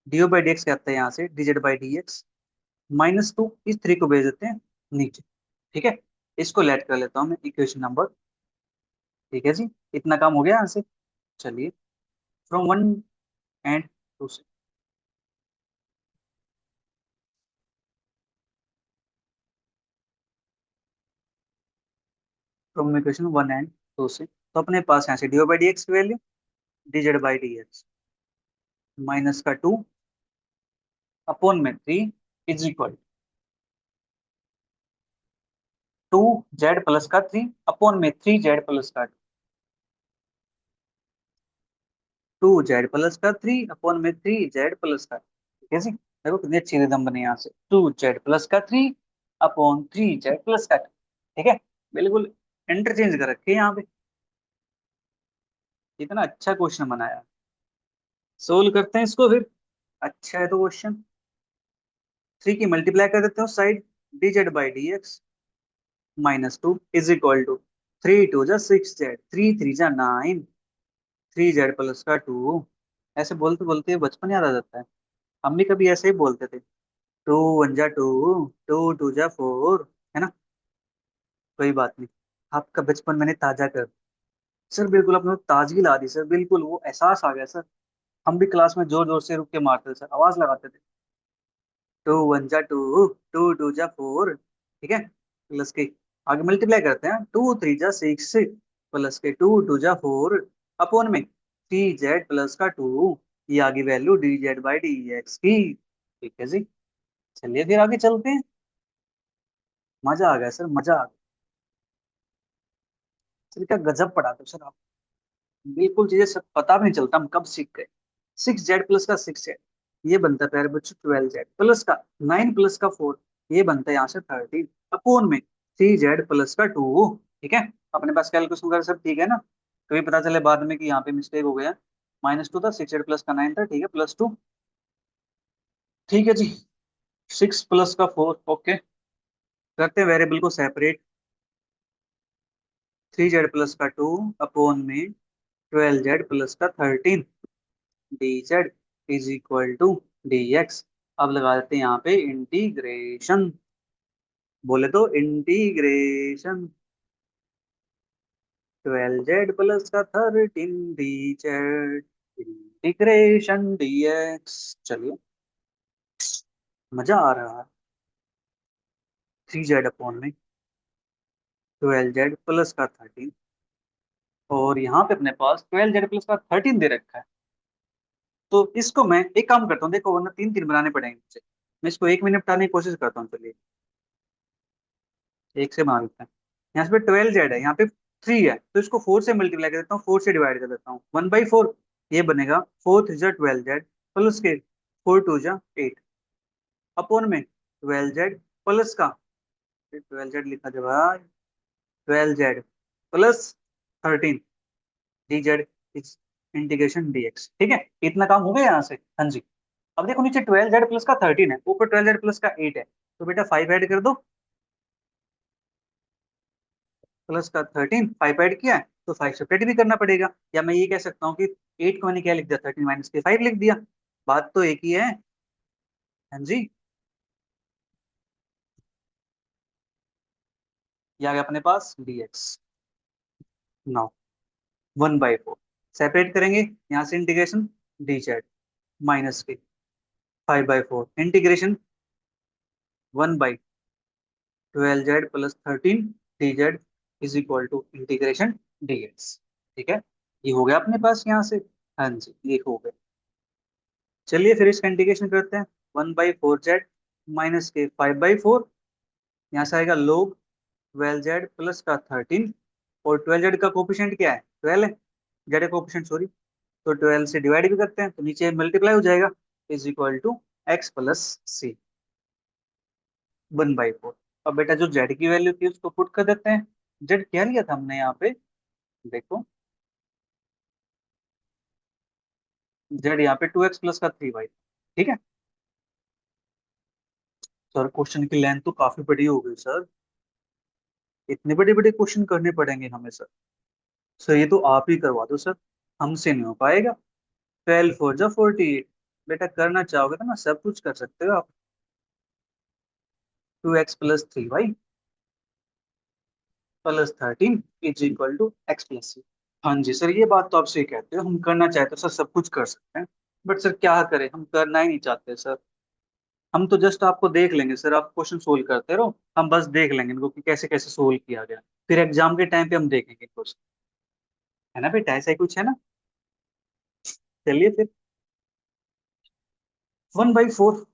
dy बाई डी एक्स क्या आता है, यहाँ से dz बाई डी एक्स -2, इस 3 को भेज देते हैं नीचे। ठीक है, इसको लेट कर लेता हूँ मैं इक्वेशन नंबर। ठीक है जी, इतना काम हो गया यहाँ से। चलिए, फ्रॉम वन एंड टू से, फ्रॉम इक्वेशन 1 एंड 2 से, तो अपने पास यहाँ से dy बाई डी एक्स की value dz by D X -2 upon में 3 इज इक्वल 2z प्लस का 3 अपॉन में 3z प्लस का 2z प्लस का 3 अपॉन में 3z प्लस का। ठीक है जी, देखो कितनी अच्छी रिदम बनी यहाँ से, 2z प्लस का 3 अपॉन 3z प्लस का 2। ठीक है, बिल्कुल इंटरचेंज कर रखे हैं यहाँ पे। इतना अच्छा क्वेश्चन बनाया, सोल्व करते हैं इसको फिर। अच्छा है तो क्वेश्चन, 3 की मल्टीप्लाई कर देते हो side, dz by D X -2 is equal to 3 2 जा 6z, 3 3 जा 9, 3z प्लस का 2। ऐसे बोलते बोलते बचपन याद आ जाता है, हम भी कभी ऐसे ही बोलते थे, 2 1 जा 2, 2 2 जा 4, है ना। कोई बात नहीं, आपका बचपन मैंने ताजा कर, सर बिल्कुल आपने ताजगी ला दी सर, बिल्कुल वो एहसास आ गया सर। हम भी क्लास में जोर जोर से रुक के मारते थे सर, आवाज लगाते थे, 2 1 जा 2, 2 2 जा 4। ठीक है, प्लस के आगे मल्टीप्लाई करते हैं, 2 3 जा 6 प्लस के 2 2 जा 4 अपॉन में 3z प्लस का 2, ये आगे value dz by D x की। ठीक है जी, चलिए फिर आगे चलते हैं। मजा आ गया सर, मजा आ गया सर, क्या गजब पढ़ा दो सर आप, बिल्कुल चीजें सब पता भी नहीं चलता हम कब सीख गए। 6z प्लस का 6z, ये बनता है प्यारे बच्चों 12z प्लस का 9 प्लस का 4, ये बनता है यहाँ से 13 अपोन में 3z प्लस का 2। ठीक है, अपने पास कैलकुलेशन वगैरह सब ठीक है ना, कभी पता चले बाद में कि यहाँ पे मिस्टेक हो गया, -2 था, 6z प्लस का 9 था, ठीक है, +2। ठीक है जी, 6 प्लस का 4, ओके। करते हैं वेरिएबल को सेपरेट, 3z प्लस का 2 अपॉन में 12z प्लस का 13 dz is equal to dx। अब लगा देते हैं यहाँ पे इंटीग्रेशन। बोले तो इंटीग्रेशन 12z प्लस का 13 dz इंटीग्रेशन dx। चलिए, मजा आ रहा है। 3z अपॉन में 12z प्लस का 13, और यहाँ पे अपने पास 12z प्लस का 13 दे रखा है। तो इसको मैं एक काम करता हूँ, देखो वरना तीन तीन बनाने पड़ेंगे मुझे। मैं इसको एक में निपटाने की कोशिश करता हूँ। चलिए, एक से बना लेते हैं। यहाँ पे 12z है, यहाँ पे 3 है, तो इसको 4 से मल्टीप्लाई कर देता हूँ, 4 से डिवाइड कर देता हूँ, 1/4। ये बनेगा 4 3 12z प्लस के 4 2 8 अपॉन में 12z प्लस का, 12z लिखा जाए भाई, 12z plus 13 dz integration dx। ठीक है, इतना काम हो गया यहाँ से। हाँ जी। अब देखो नीचे 12z प्लस का 13 है, ऊपर 12z प्लस का 8 है, तो बेटा 5 ऐड कर दो। प्लस का 13, 5 ऐड किया है तो 5 सेपरेट भी करना पड़ेगा। या मैं ये कह सकता हूँ कि 8 को मैंने क्या लिख दिया, 13 माइनस के 5 लिख दिया। बात तो एक ही है। हाँ जी। ये आ गया अपने पास dx। नाउ 1/4 सेपरेट करेंगे, यहाँ से इंटीग्रेशन dz माइनस के 5/4 integration 1/12z plus 13 dz is equal to integration dx। ठीक है, ये हो गया अपने पास यहाँ से। हाँ जी, ये हो गया। चलिए फिर इसका इंटीग्रेशन करते हैं। 1/4z माइनस के 5/4, यहाँ से आएगा लोग 12z प्लस का 13, और 12z का कोफिशिएंट क्या है, 12 है। जेड का कोफिशिएंट सॉरी, तो 12 से डिवाइड भी करते हैं तो नीचे मल्टीप्लाई हो जाएगा, is equal to x plus C 1/4। अब बेटा जो जेड की वैल्यू थी उसको पुट कर देते हैं। जेड क्या लिया था हमने यहाँ पे, देखो जेड यहाँ पे 2x प्लस का 3y। ठीक है सर, क्वेश्चन की लेंथ तो काफी बड़ी हो गई सर, इतने बड़े बड़े क्वेश्चन करने पड़ेंगे हमें सर। सर ये तो आप ही करवा दो सर, हमसे नहीं हो पाएगा। 12 4 जा 48, बेटा करना चाहोगे तो ना सब कुछ कर सकते हो आप। 2x plus 3y plus 13 is equal to x plus C. हाँ जी सर, ये बात तो आप सही कहते हो, हम करना चाहते तो सर सब कुछ कर सकते हैं, बट सर क्या करें, हम करना ही नहीं चाहते सर। हम तो जस्ट आपको देख लेंगे सर, आप क्वेश्चन सोल्व करते रहो, हम बस देख लेंगे इनको कि कैसे कैसे सोल्व किया गया, फिर एग्जाम के टाइम पे हम देखेंगे क्वेश्चन। है ना बेटा, ऐसा ही कुछ है ना। चलिए फिर 1/4,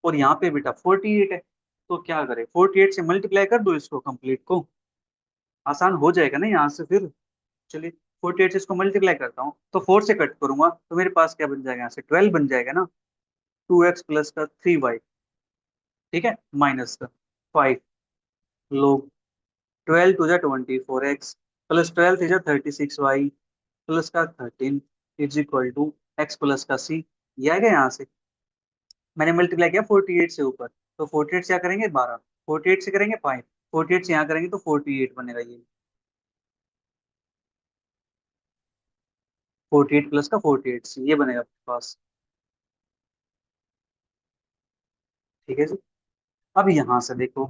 और यहाँ पे बेटा 48 है, तो क्या करें, 48 से मल्टीप्लाई कर दो इसको कंप्लीट को, आसान हो जाएगा ना यहाँ से फिर। चलिए 48 से इसको मल्टीप्लाई करता हूँ, तो 4 से कट करूंगा तो मेरे पास क्या बन जाएगा, यहाँ से 12 बन जाएगा ना। 2x प्लस का 3y, ठीक है, माइनस का 5 लोग 12 2 जा 24x प्लस 12 3 जा 36y प्लस का 13 is equal to x plus का c। ये आ गया यहाँ से। मैंने मल्टीप्लाई किया 48 से ऊपर, तो 48 से क्या करेंगे 12, 48 से करेंगे 5, 48 से यहाँ करेंगे तो 48 बनेगा ये। 48 प्लस का 48 से ये बनेगा आपके पास। ठीक है जी। अब यहाँ से देखो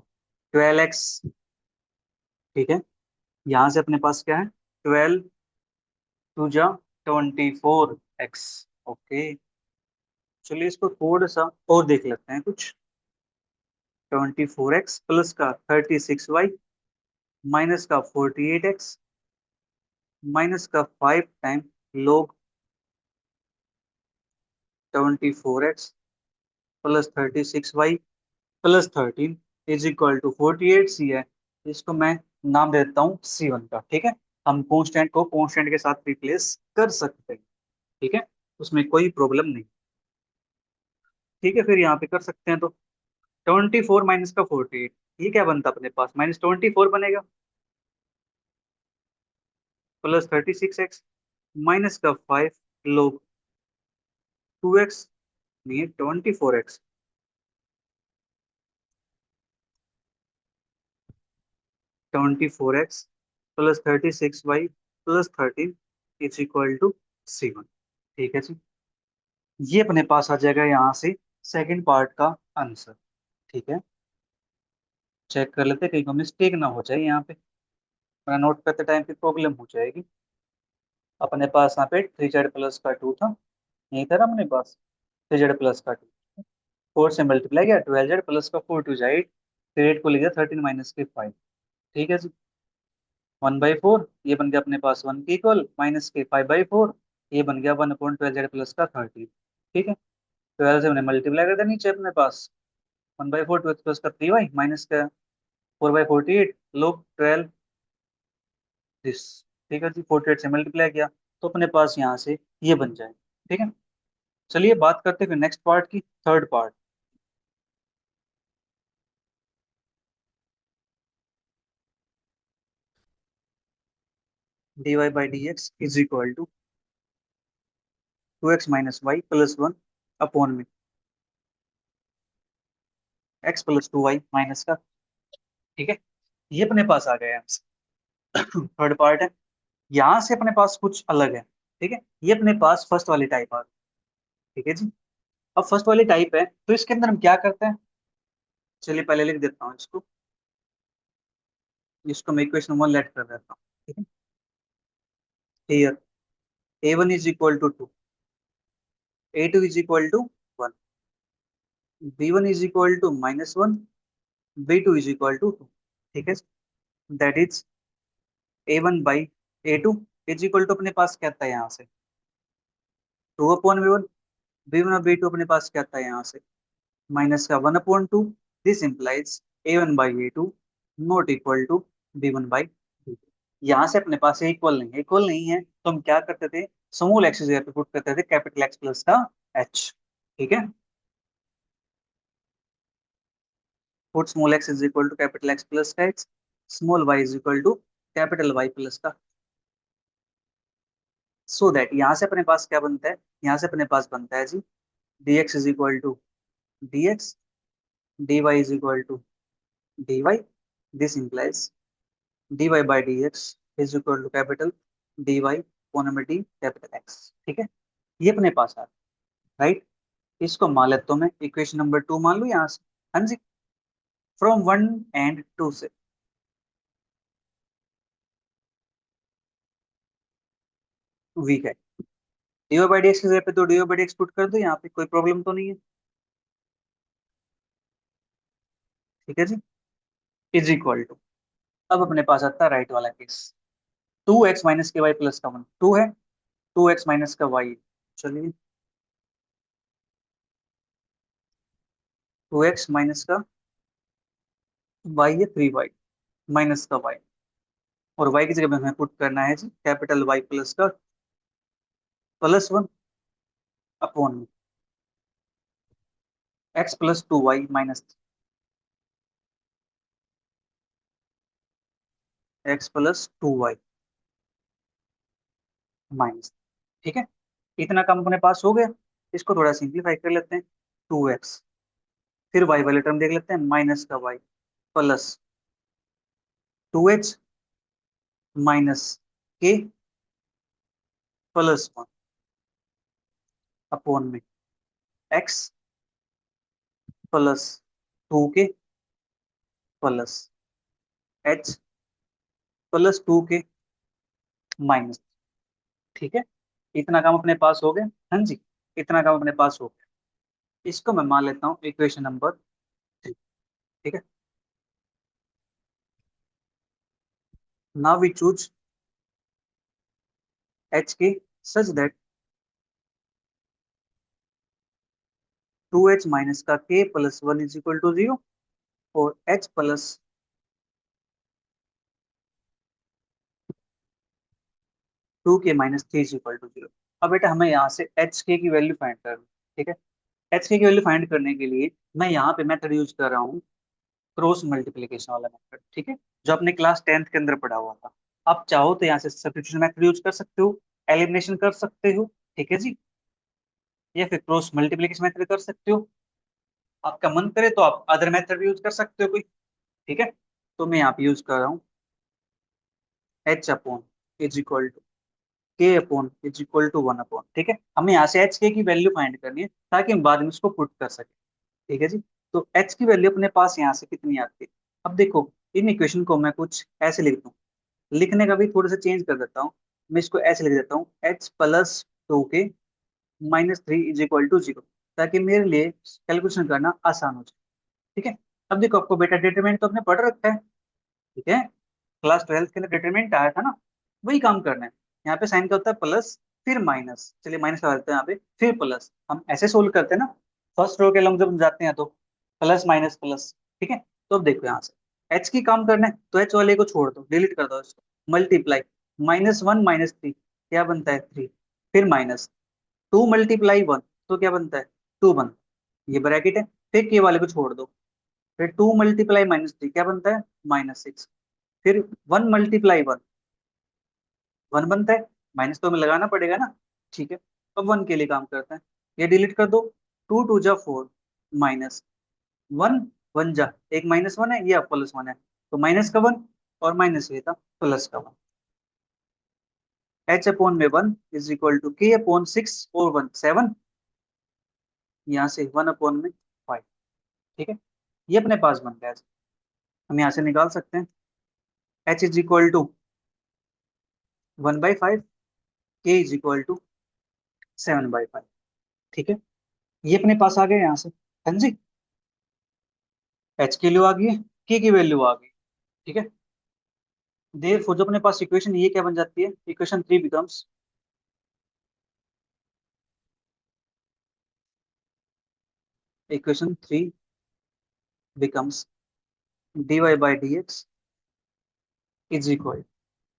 12x, ठीक है, यहाँ से अपने पास क्या है, 12 2 जा 24x। ओके, चलिए इसको थोड़ा सा और देख लेते हैं कुछ। 24x प्लस का 36y माइनस का 48x माइनस का 5 log 24x plus 36y plus 13 is equal to 48c है। इसको मैं नाम दे देता हूँ C1 का। ठीक है, हम कांस्टेंट को कांस्टेंट के साथ रिप्लेस कर सकते हैं। ठीक है, उसमें कोई प्रॉब्लम नहीं। ठीक है, फिर यहाँ पे कर सकते हैं तो 24 माइनस का 48, ये क्या बनता अपने पास, -24 बनेगा, प्लस 36x माइनस का 5 लोग 2x, नहीं 24x, 24x plus 36y plus 13 is equal to C1। ठीक है जी, ये अपने पास आ जाएगा यहाँ से सेकंड पार्ट का आंसर। ठीक है, चेक कर लेते हैं कहीं को मिस्टेक ना हो जाए यहाँ पे, वरना नोट करते टाइम पे प्रॉब्लम हो जाएगी। अपने पास यहाँ पे 3z+2 था, यही था ना अपने पास, 3z+2, 4 से मल्टीप्लाई किया, 12z+4 2 8, फिर 8 को लिखा 13 - के 5। ठीक है जी, 1/4 ये बन गया अपने पास 1 के इक्वल, माइनस के 5/4 ये बन गया 1/12z+13। ठीक है, 12 से मैंने मल्टीप्लाई कर दिया नीचे अपने पास, 1/4 2x+3y माइनस का 4/48 लोग 12 दिस। ठीक है जी, 48 से मल्टीप्लाई किया तो अपने पास यहाँ से ये बन जाए। ठीक है, चलिए बात करते हैं नेक्स्ट पार्ट की, third part. dy/dx is equal to 2x - y+1 upon में x+2y माइनस का। ठीक है, ये अपने पास आ गया थर्ड पार्ट है। यहाँ से अपने पास कुछ अलग है। ठीक है, ये अपने पास फर्स्ट वाली टाइप आ गई। ठीक है जी, अब फर्स्ट वाली टाइप है तो इसके अंदर हम क्या करते हैं, चलिए पहले लिख देता हूँ इसको, इसको मैं इक्वेशन 1 लेट कर देता हूँ। ठीक है, here a1 is equal to 2, a2 is equal to 1, b1 is equal to -1, b2 is equal to 2। ठीक है, that is a1/a2 is equal to अपने पास क्या था यहाँ से 2/b1, b1 और b2 अपने पास क्या था यहाँ से माइनस का 1/2। This implies a1/a2 not equal to b1/b2। यहाँ से अपने पास इक्वल नहीं है, इक्वल नहीं है तो हम क्या करते थे, स्मॉल एक्स जगह पे पुट करते थे कैपिटल एक्स प्लस का एच। ठीक है, put small x is equal to capital x plus का H, small Y is equal to capital Y plus का, सो दैट यहाँ से अपने पास क्या बनता है, यहाँ से अपने पास बनता है जी dx is equal to dx, dy is equal to dy। This implies dy/dx is equal to capital dy upon में डी कैपिटल एक्स। ठीक है, ये अपने पास आ राइट। इसको मान लेता हूँ मैं इक्वेशन नंबर 2 मान लूँ यहाँ से। हाँ जी, फ्रॉम 1 और 2 से वीक है, dy/dx की जगह पे तो dy/dx पुट कर दो, यहाँ पे कोई प्रॉब्लम तो नहीं है। ठीक है जी, इज इक्वल टू, अब अपने पास आता है राइट वाला केस, 2x - के y प्लस का 1 2 है, 2x - का y, चलिए 2x - का y है 3y माइनस का y, और y की जगह पे हमें पुट करना है जी कैपिटल Y प्लस का +1 अपॉन में x+2y माइनस x+2y माइनस। ठीक है, इतना काम अपने पास हो गया, इसको थोड़ा सिंप्लीफाई कर लेते हैं, 2x, फिर y वाले टर्म देख लेते हैं माइनस का y प्लस 2h माइनस के +1 अपॉन में x +2 के प्लस h +2 के माइनस। ठीक है, इतना काम अपने पास हो गया। हाँ जी, इतना काम अपने पास हो गया, इसको मैं मान लेता हूँ इक्वेशन नंबर 3। ठीक है, नाउ वी चूज h के सच दैट 2h माइनस का k +1 इज इक्वल टू 0, और h plus 2k - 3 is equal to 0। अब बेटा हमें यहाँ से एच के की वैल्यू फाइंड करनी है। ठीक है, एच के की वैल्यू फाइंड करने के लिए मैं यहाँ पे मेथड यूज कर रहा हूँ, क्रॉस मल्टीप्लीकेशन वाला मेथड। ठीक है, जो अपने क्लास 10th के अंदर पढ़ा हुआ था। आप चाहो तो यहाँ से सब्स्टिट्यूशन मेथड यूज कर सकते हो, एलिमिनेशन कर सकते हो। ठीक है जी, या फिर क्रॉस मल्टीप्लीकेशन मेथड कर सकते हो, आपका मन करे तो आप अदर मेथड यूज कर सकते हो कोई। ठीक है, तो मैं यहाँ पे यूज कर रहा हूँ H upon is equal to K upon is equal to 1 upon, ठीक है। हमें यहाँ से एच के की वैल्यू फाइंड करनी है ताकि हम बाद में उसको पुट कर सके, ठीक है जी। तो एच की वैल्यू अपने पास यहाँ से कितनी आती है? अब देखो, इन इक्वेशन को मैं कुछ ऐसे लिख दूं, लिखने का भी थोड़ा सा चेंज कर देता हूँ। मैं इसको ऐसे लिख देता हूँ, एच प्लस 2 के माइनस 3 इज इक्वल टू 0, ताकि मेरे लिए कैलकुलेशन करना आसान हो जाए, ठीक है। अब देखो, आपको बेटा डिटरमिनेंट तो आपने पढ़ रखा है, ठीक है। क्लास 12 के अंदर डिटरमिनेंट आया था ना, वही काम करना है। यहाँ पे साइन का होता है प्लस फिर माइनस, चलिए माइनस लगा देते हैं यहाँ पे, फिर प्लस। हम ऐसे सोल्व करते हैं ना, फर्स्ट रो के लॉन्ग जब हम जाते हैं तो प्लस माइनस प्लस, ठीक है। तो अब देखो यहाँ से एच की काम करना है, तो एच वाले को छोड़ दो, डिलीट कर दो इसको, मल्टीप्लाई -1 - 3 क्या बनता है 3, फिर माइनस 2 × 1 तो क्या बनता है 2 बनता है, ये ब्रैकेट है। फिर के वाले को छोड़ दो, फिर 2 × -3 क्या बनता है -6, फिर 1 × 1 1 बनता है, माइनस तो हमें लगाना पड़ेगा ना, ठीक है। अब 1 के लिए काम करते हैं, ये डिलीट कर दो, 2 × 2 = 4 माइनस 1 1 जा, एक -1 है, ये +1 है, तो माइनस का 1 और माइनस ये था प्लस का 1। एच अपॉन में 1 is equal to K upon 6 और 1 7, यहाँ से 1/5, ठीक है। ये अपने पास बन गया। हम यहाँ से निकाल सकते हैं एच इज इक्वल टू 1/5, के इज इक्वल टू 7/5, ठीक है। ये अपने पास आ गया यहाँ से, हाँ जी। एच की वैल्यू आ गई है, के की वैल्यू आ गई, ठीक है। देयरफॉर जो अपने पास इक्वेशन ये क्या बन जाती है, equation 3 becomes, equation 3 becomes dy/dx is equal,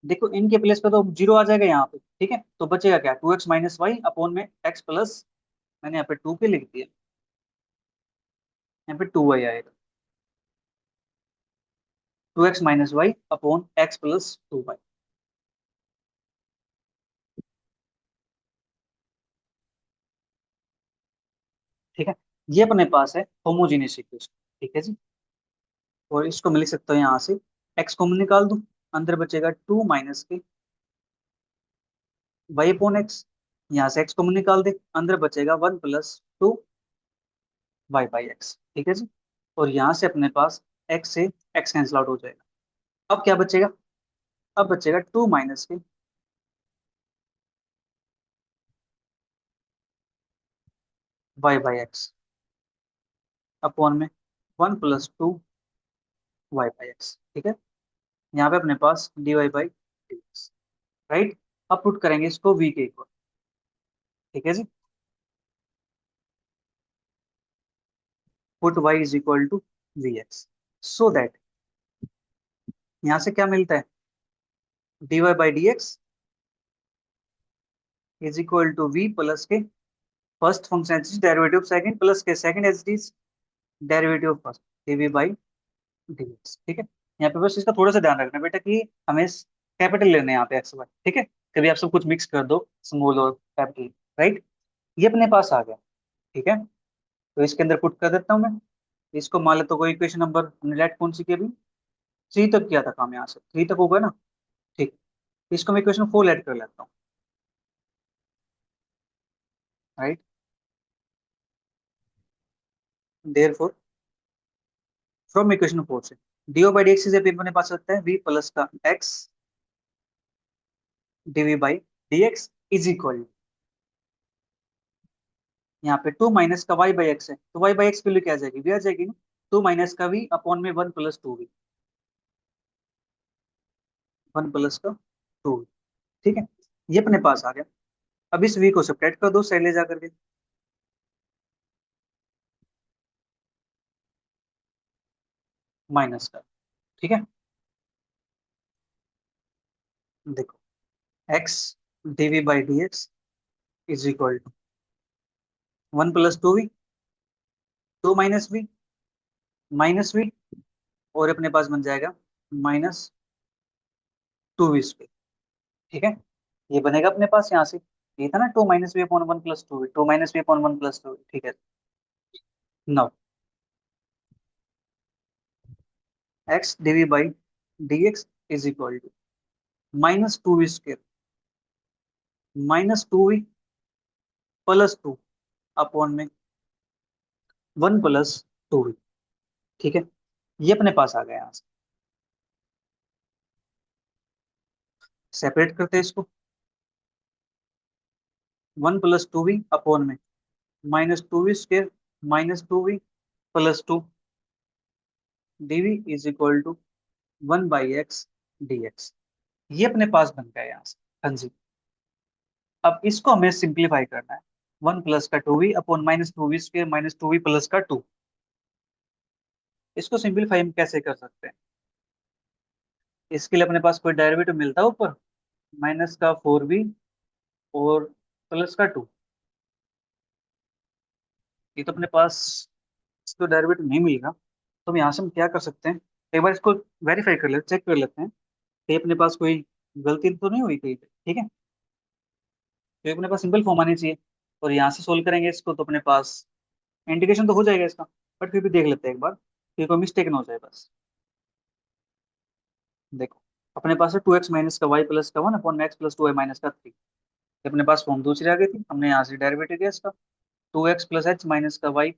देखो इनके प्लेस पे तो जीरो आ जाएगा यहाँ पे, ठीक है। तो बचेगा क्या, 2x - y अपॉन में x प्लस, मैंने यहाँ पे 2 के लिख दिया, यहाँ पे 2y आएगा, 2x - y upon x plus 2y, ठीक है। ये अपने पास है होमोजीनियस इक्वेशन, ठीक है जी। और इसको मैं लिख सकता हूँ यहाँ से, x कॉमन निकाल दूं, अंदर बचेगा 2 माइनस के y अपॉन एक्स, यहाँ से x कॉमन निकाल दे, अंदर बचेगा 1 प्लस 2 y/x, ठीक है जी। और यहाँ से अपने पास x से x कैंसिल आउट हो जाएगा। अब क्या बचेगा, अब बचेगा 2 माइनस के y/x अपॉन में 1 प्लस 2 y/x, ठीक है। यहाँ पे अपने पास dy/dx, राइट। अब पुट करेंगे इसको v के इक्वल, ठीक है जी। Put y is equal to vx, so that यहाँ से क्या मिलता है, dy/dx is equal to v plus के first function derivative second plus के second as it is derivative first, dv by dx, ठीक है। यहाँ पे बस इसका थोड़ा सा ध्यान रखना बेटा कि हमें कैपिटल लेने हैं यहाँ पे एक्स वाई, ठीक है। कभी आप सब कुछ मिक्स कर दो, स्मॉल और कैपिटल, राइट। ये अपने पास आ गया, ठीक है। तो इसके अंदर पुट कर देता हूँ मैं इसको, मान लेता हूँ कोई इक्वेशन नंबर हमने लेट कौन सी की अभी, 3 तक किया था काम, यहाँ से 3 तक होगा ना, ठीक। इसको मैं इक्वेशन 4 ऐड कर लेता हूँ, राइट। देयरफॉर फ्रॉम इक्वेशन 4 से dy/dx से अपने पास सकता है v प्लस का x dv/dx इज इक्वल, यहाँ पे 2 माइनस का y/x है, तो y/x के लिए क्या आ जाएगी, v आ जाएगी ना, 2 माइनस का v अपॉन में 1 प्लस 2v, 1 प्लस का 2v, ठीक है। ये अपने पास आ गया। अब इस v को सब्ट्रैक्ट कर दो साइड ले जा करके, माइनस का, ठीक है। देखो x dv/dx is equal to 1 plus 2v, 2 - v -v, और अपने पास बन जाएगा -2v², ठीक है। ये बनेगा अपने पास यहाँ से, ये था ना 2 - v/1 + 2v, 2 - v/1 + 2v, ठीक है। Now x dv/dx is equal to -2v² -2v +2 upon में 1 + 2v। ठीक है, ये अपने पास आ गया यहाँ से। सेपरेट करते हैं इसको। 1 + 2v अपॉन में -2v² -2v +2 dv is equal to 1/x dx। ये अपने पास बन गया यहाँ से। हाँ जी, अब इसको हमें सिंप्लीफाई करना है। 1 + 2v अपॉन -2v² -2v +2। इसको सिंप्लीफाई हम कैसे कर सकते हैं? इसके लिए अपने पास कोई डेरिवेटिव मिलता है ऊपर, -4v और +2। ये तो अपने पास इसको डेरिवेटिव नहीं मिलेगा, तो हम यहाँ से हम क्या कर सकते हैं, एक बार इसको वेरीफाई कर लेते, चेक कर लेते हैं कि अपने पास कोई गलती तो नहीं हुई कहीं पे। ठीक है, तो अपने पास सिंपल फॉर्म आनी चाहिए, और यहाँ से सोल्व करेंगे इसको तो अपने पास इंटीग्रेशन तो हो जाएगा इसका। बट फिर भी देख लेते हैं एक बार कि कोई मिस्टेक ना हो जाए बस। देखो, अपने पास है 2x - y + 1 upon x + 2y - 3। अपने पास फॉर्म दूसरी आ गई थी, हमने यहाँ से डेरिवेटिव किया इसका। 2x + h - y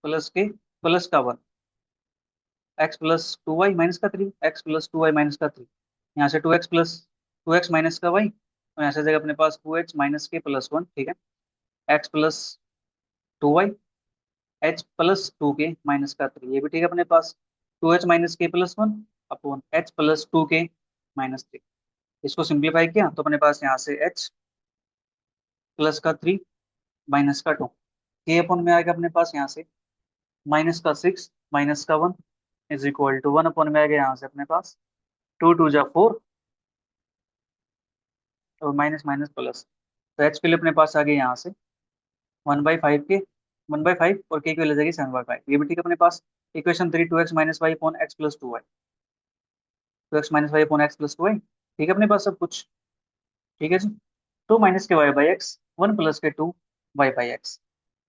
plus k plus का 1, x + 2y - 3, x + 2y - 3। यहाँ से 2x - y, और यहाँ से जाएगा अपने पास 2h - के +1। ठीक है, x + 2y h + 2 के -3, ये भी ठीक है अपने पास। 2h - के +1 अपॉन h + 2 के -3। इसको सिंप्लीफाई किया तो अपने पास यहाँ से h +3 -2, के अपॉन में आएगा अपने पास यहाँ से -6 -1 इज इक्वल टू 1 अपॉन में आएगा यहाँ से अपने पास 2 2 जा 4 और माइनस माइनस प्लस। तो h के लिए अपने पास आ गए यहाँ से 1/5 के 1/5 और k की वैल्यू जाएगी 7/5, ये भी ठीक है अपने पास। Equation 3 2x - y upon x + 2y, 2x - y upon x + 2y, ठीक है अपने पास सब कुछ। ठीक है जी, 2 - के y/x 1 + के 2 y/x,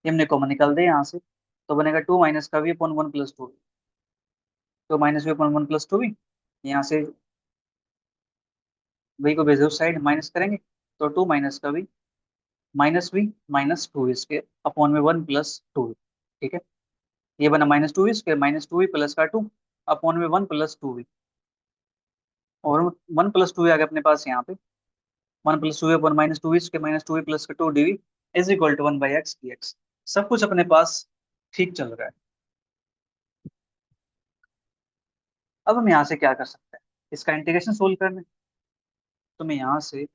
ये हमने कॉमन निकाल दिया यहाँ से, तो बनेगा 2 - का v अपॉन 1 + 2, तो -v अपॉन 1 + 2v। यहाँ से v को भेजो साइड, माइनस करेंगे तो 2 - का v -v - 2v square upon में 1 + 2v। ठीक है, ये बना -2v स्क्वायर -2v प्लस का 2 अपॉन में 1 + 2v, और 1 + 2v आ गया अपने पास यहाँ पे। 1 + 2v upon -2v square -2v plus का 2 dv is equal to 1/x dx। सब कुछ अपने पास ठीक चल रहा है। अब हम यहाँ से क्या कर सकते हैं, इसका इंटीग्रेशन सोल्व करने। तो मैं यहाँ से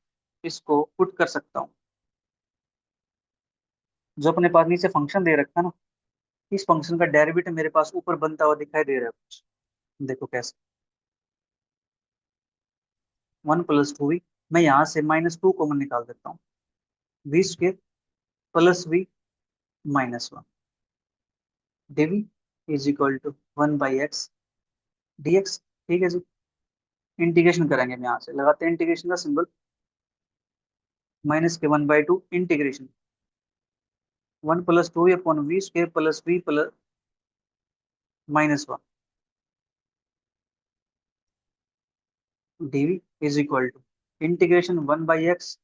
इसको पुट कर सकता हूँ, जो अपने पास नीचे फंक्शन दे रखा है ना, इस फंक्शन का डेरिवेटिव मेरे पास ऊपर बनता हुआ दिखाई दे रहा है कुछ। देखो कैसे, 1 + 2v, मैं यहाँ से -2 कॉमन निकाल देता हूँ, v² + v - 1 dv is equal to 1/x dx। ठीक है जी, इंटीग्रेशन करेंगे, हम यहाँ से लगाते हैं इंटीग्रेशन का सिंबल, -के 1/2 integration 1 + 2v upon v² + v - 1 dv is equal to integration 1/x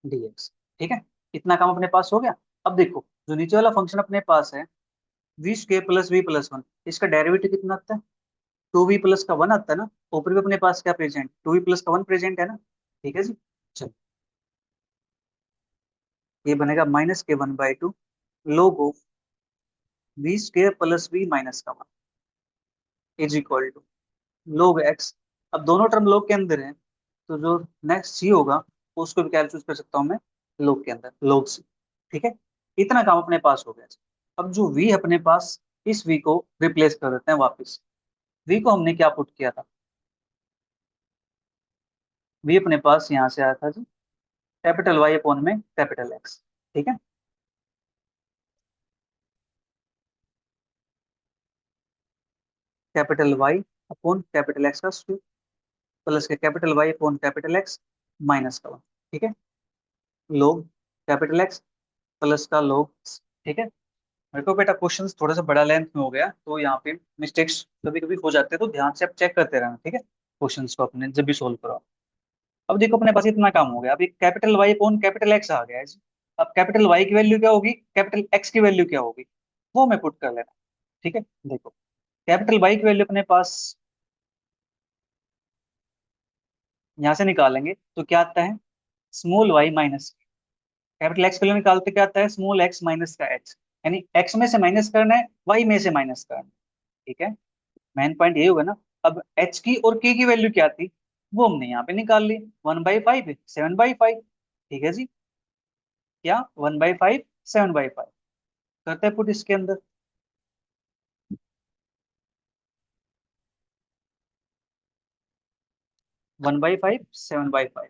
dx। ठीक है, इतना काम अपने पास हो गया। अब देखो, जो नीचे वाला फंक्शन अपने पास है v² + v + 1, इसका डेरिवेटिव कितना आता है? 2v + का 1 आता है ना। ऊपर भी अपने पास क्या प्रेजेंट, 2v + का 1 प्रेजेंट है ना। ठीक है जी, चलो, ये बनेगा -के 1/2 log of v² + v - 1 is equal to log x। अब दोनों टर्म log के अंदर है, तो जो नेक्स्ट c होगा उसको भी क्या चूज कर सकता हूँ मैं, log के अंदर, log c। ठीक है, इतना काम अपने पास हो गया। अब जो v है अपने पास, इस v को रिप्लेस कर देते हैं वापस। v को हमने क्या पुट किया था, v अपने पास यहाँ से आया था जी कैपिटल Y अपॉन में कैपिटल X। ठीक है, capital Y upon capital X का स्क्वायर प्लस के capital Y upon capital X minus का 1। ठीक है, लोग कैपिटल X प्लस का लोग। ठीक है, मेरे को बेटा क्वेश्चंस थोड़ा सा बड़ा लेंथ में हो गया, तो यहाँ पे मिस्टेक्स कभी कभी हो जाते हैं, तो ध्यान से आप चेक करते रहना। ठीक है, क्वेश्चंस को अपने जब भी सोल्व करो। अब देखो अपने पास इतना काम हो गया, अभी capital Y upon capital X आ गया है जी। अब कैपिटल वाई की वैल्यू क्या होगी, कैपिटल एक्स की वैल्यू क्या होगी, वो मैं पुट कर लेना। ठीक है, देखो कैपिटल वाई की वैल्यू अपने पास यहाँ से निकालेंगे तो क्या आता है, small Y minus capital X के लिए निकालते क्या आता है, स्मॉल एक्स माइनस का एक्स, यानी एक्स में से माइनस करना है, वाई में से माइनस करना है। ठीक है, मेन पॉइंट ये होगा ना। अब एच की और के की वैल्यू क्या थी, वो हमने यहाँ पे निकाल ली, 1/5 7/5। ठीक है जी, क्या 1/5 7/5, करते हैं पुट इसके अंदर, 1/5 7/5,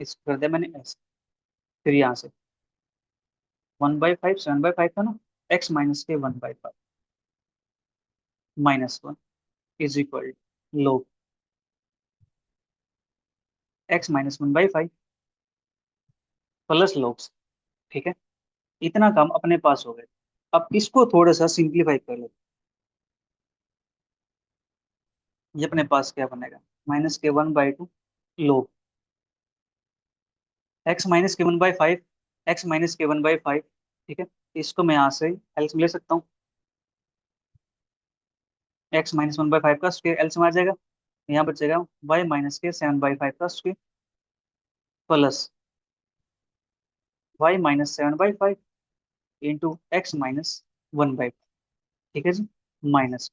इसको कर दिया मैंने ऐसे। फिर यहाँ से 1/5 7/5 था ना, एक्स माइनस के 1/5 -1 इज इक्वल लोग एक्स -1/5 प्लस लोग। ठीक है, इतना काम अपने पास हो गया। अब इसको थोड़ा सा सिंप्लीफाई कर लो, ये अपने पास क्या बनेगा, -k1/2 लोग x -k1/5, x-k1/5। ठीक है, इसको मैं यहाँ से एल्स ले सकता हूँ, x -1/5 का स्क्वायर एल्स में आ जाएगा, यहाँ बचेगा y-k 7/5 का square plus y-7/5 into x-1/5। ठीक है जी, माइनस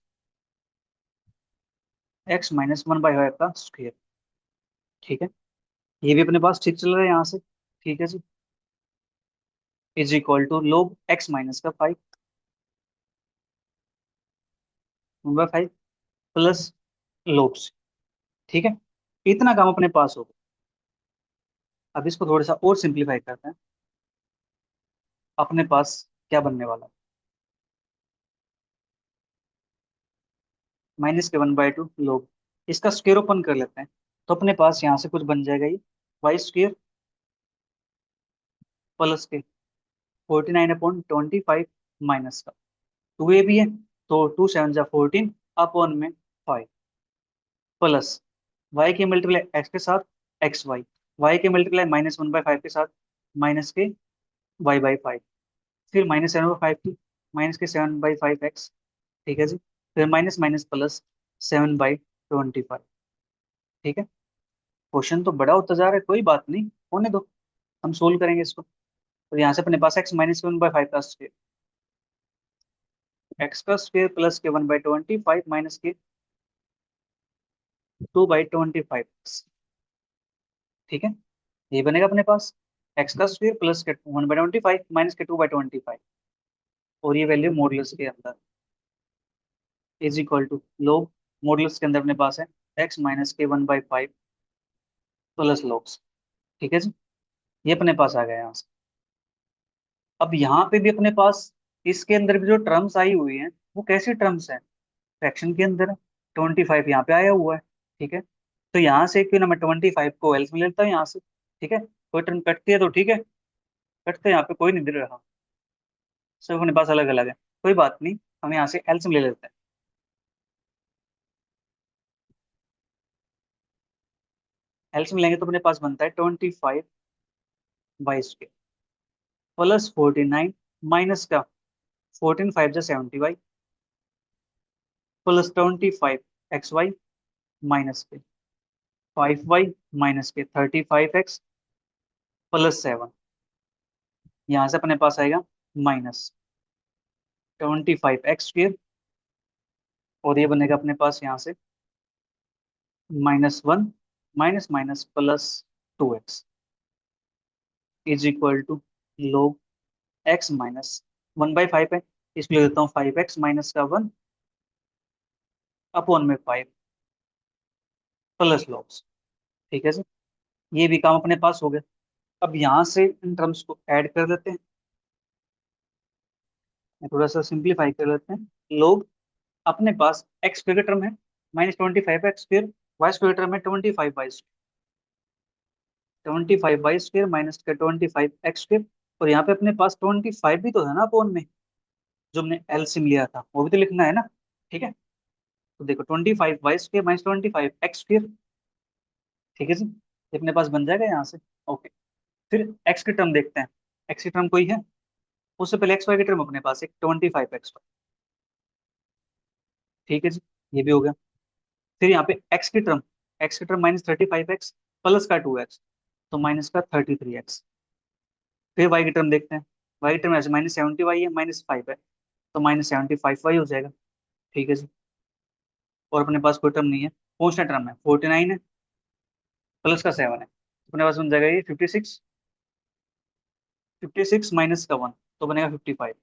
x-1/5 का स्क्वायर। ठीक है, ये भी अपने पास ठीक चल रहा है यहाँ से। ठीक है जी, इज इक्वल टू लोग x-5 1/5 प्लस लोग्स। ठीक है, इतना काम अपने पास हो गया। अब इसको थोड़ा सा और सिंप्लीफाई करते हैं, अपने पास क्या बनने वाला है, -k1/2 लोग, इसका स्क्वायर ओपन कर लेते हैं, तो अपने पास यहाँ से कुछ बन जाएगा, ये y² प्लस के 49/25 माइनस का 2a भी है, तो 2 7 जा 14 अपॉन में 5 प्लस y के मल्टीप्लाई x के साथ y के मल्टीप्लाई -1/5 के साथ -k y/5, फिर -7/5 की -k 7/5 x। ठीक है जी, फिर माइनस माइनस प्लस 7/25। ठीक है, क्वेश्चन तो बड़ा होता जा रहा है, कोई बात नहीं, होने दो, हम सोल्व करेंगे इसको। तो यहाँ से अपने पास x-1/5 का स्क्वायर, एक्स का स्क्वायर प्लस के 1/25 माइनस के 2/25। ठीक है, ये बनेगा अपने पास एक्स का स्क्वायर प्लस के 1/25 माइनस के 2/25, और ये वैल्यू मॉडुलस के अंदर इज इक्वल टू लोग, मॉडुलस के अंदर अपने पास है x-k 1/5 प्लस लॉग्स। ठीक है जी, ये अपने पास आ गया यहाँ से। अब यहाँ पे भी अपने पास इसके अंदर भी जो टर्म्स आई हुई हैं, वो कैसी टर्म्स हैं, फ्रैक्शन के अंदर है, 25 यहाँ पे आया हुआ है। ठीक है, तो यहाँ से क्यों ना मैं 25 को एल्स में लेता हूँ यहाँ से। ठीक है, कोई टर्म कटती है तो ठीक है, कटते यहाँ पे कोई नहीं दे रहा, सब अपने पास अलग अलग है, कोई बात नहीं, हम यहाँ से एल्स में ले लेते हैं। एल्स में लेंगे तो अपने पास बनता है 25/2 प्लस 49 माइनस का 14 5 जा 70y प्लस 25 xy माइनस के 5y माइनस के 35x प्लस 7। यहाँ से अपने पास आएगा -25 x², और ये बनेगा अपने पास यहाँ से -1 minus minus plus 2x is equal to log x-1/5 है, इसलिए देता हूँ 5x-1 अपॉन में 5 प्लस लॉग्स। ठीक है जी, ये भी काम अपने पास हो गया। अब यहाँ से इन टर्म्स को ऐड कर देते हैं, थोड़ा सा सिंप्लीफाई कर लेते हैं। लोग अपने पास एक्स स्क्वायर टर्म है -25 x², वाई स्क्वायर टर्म है 25/2 माइनस का 25 x², और यहाँ पे अपने पास 25 भी तो है ना अपॉन में, जो हमने एलसीएम लिया था वो भी तो लिखना है ना। ठीक है। तो देखो 25 y² - 25 x²। ठीक है जी, ये अपने पास बन जाएगा यहाँ से। ओके। फिर एक्स की टर्म देखते हैं। एक्स की टर्म कोई है? उससे पहले एक्स वाई की टर्म अपने पास एक 25 x। ठीक है जी, ये भी हो गया। फिर यहाँ पे एक्स की टर्म -35 x प्लस का 2 x, तो माइनस का 33 x। फिर वाई की टर्म देखते हैं। वाई की टर्म ऐसे -70 y है, -5 है, तो -75 y हो जाएगा। ठीक है जी। और अपने पास कोई टर्म नहीं है, कौन टर्म है? 49 है, प्लस का 7 है, तो अपने पास बन जाएगा ये 56। 56 माइनस का 1, तो बनेगा 55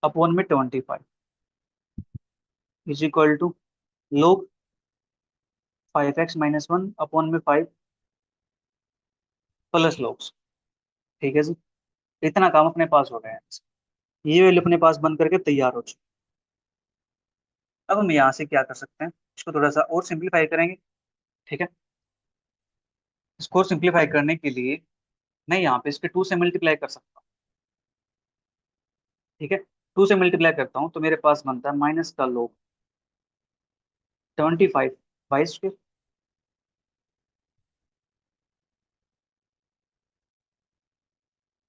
अपॉन में 25 इज इक्वल टू लोग 5x - 1 अपॉन में 5 प्लस लोग। ठीक है जी, इतना काम अपने पास हो गया है। ये वैल्यू अपने पास बन करके तैयार हो चुकी। अब हम यहाँ से क्या कर सकते हैं, इसको थोड़ा सा और सिंप्लीफाई करेंगे। ठीक है। इसको सिंप्लीफाई करने के लिए मैं यहाँ पे इसके 2 से मल्टीप्लाई कर सकता हूँ। ठीक है, 2 से मल्टीप्लाई करता हूँ तो मेरे पास बनता है माइनस का लोग 25 y²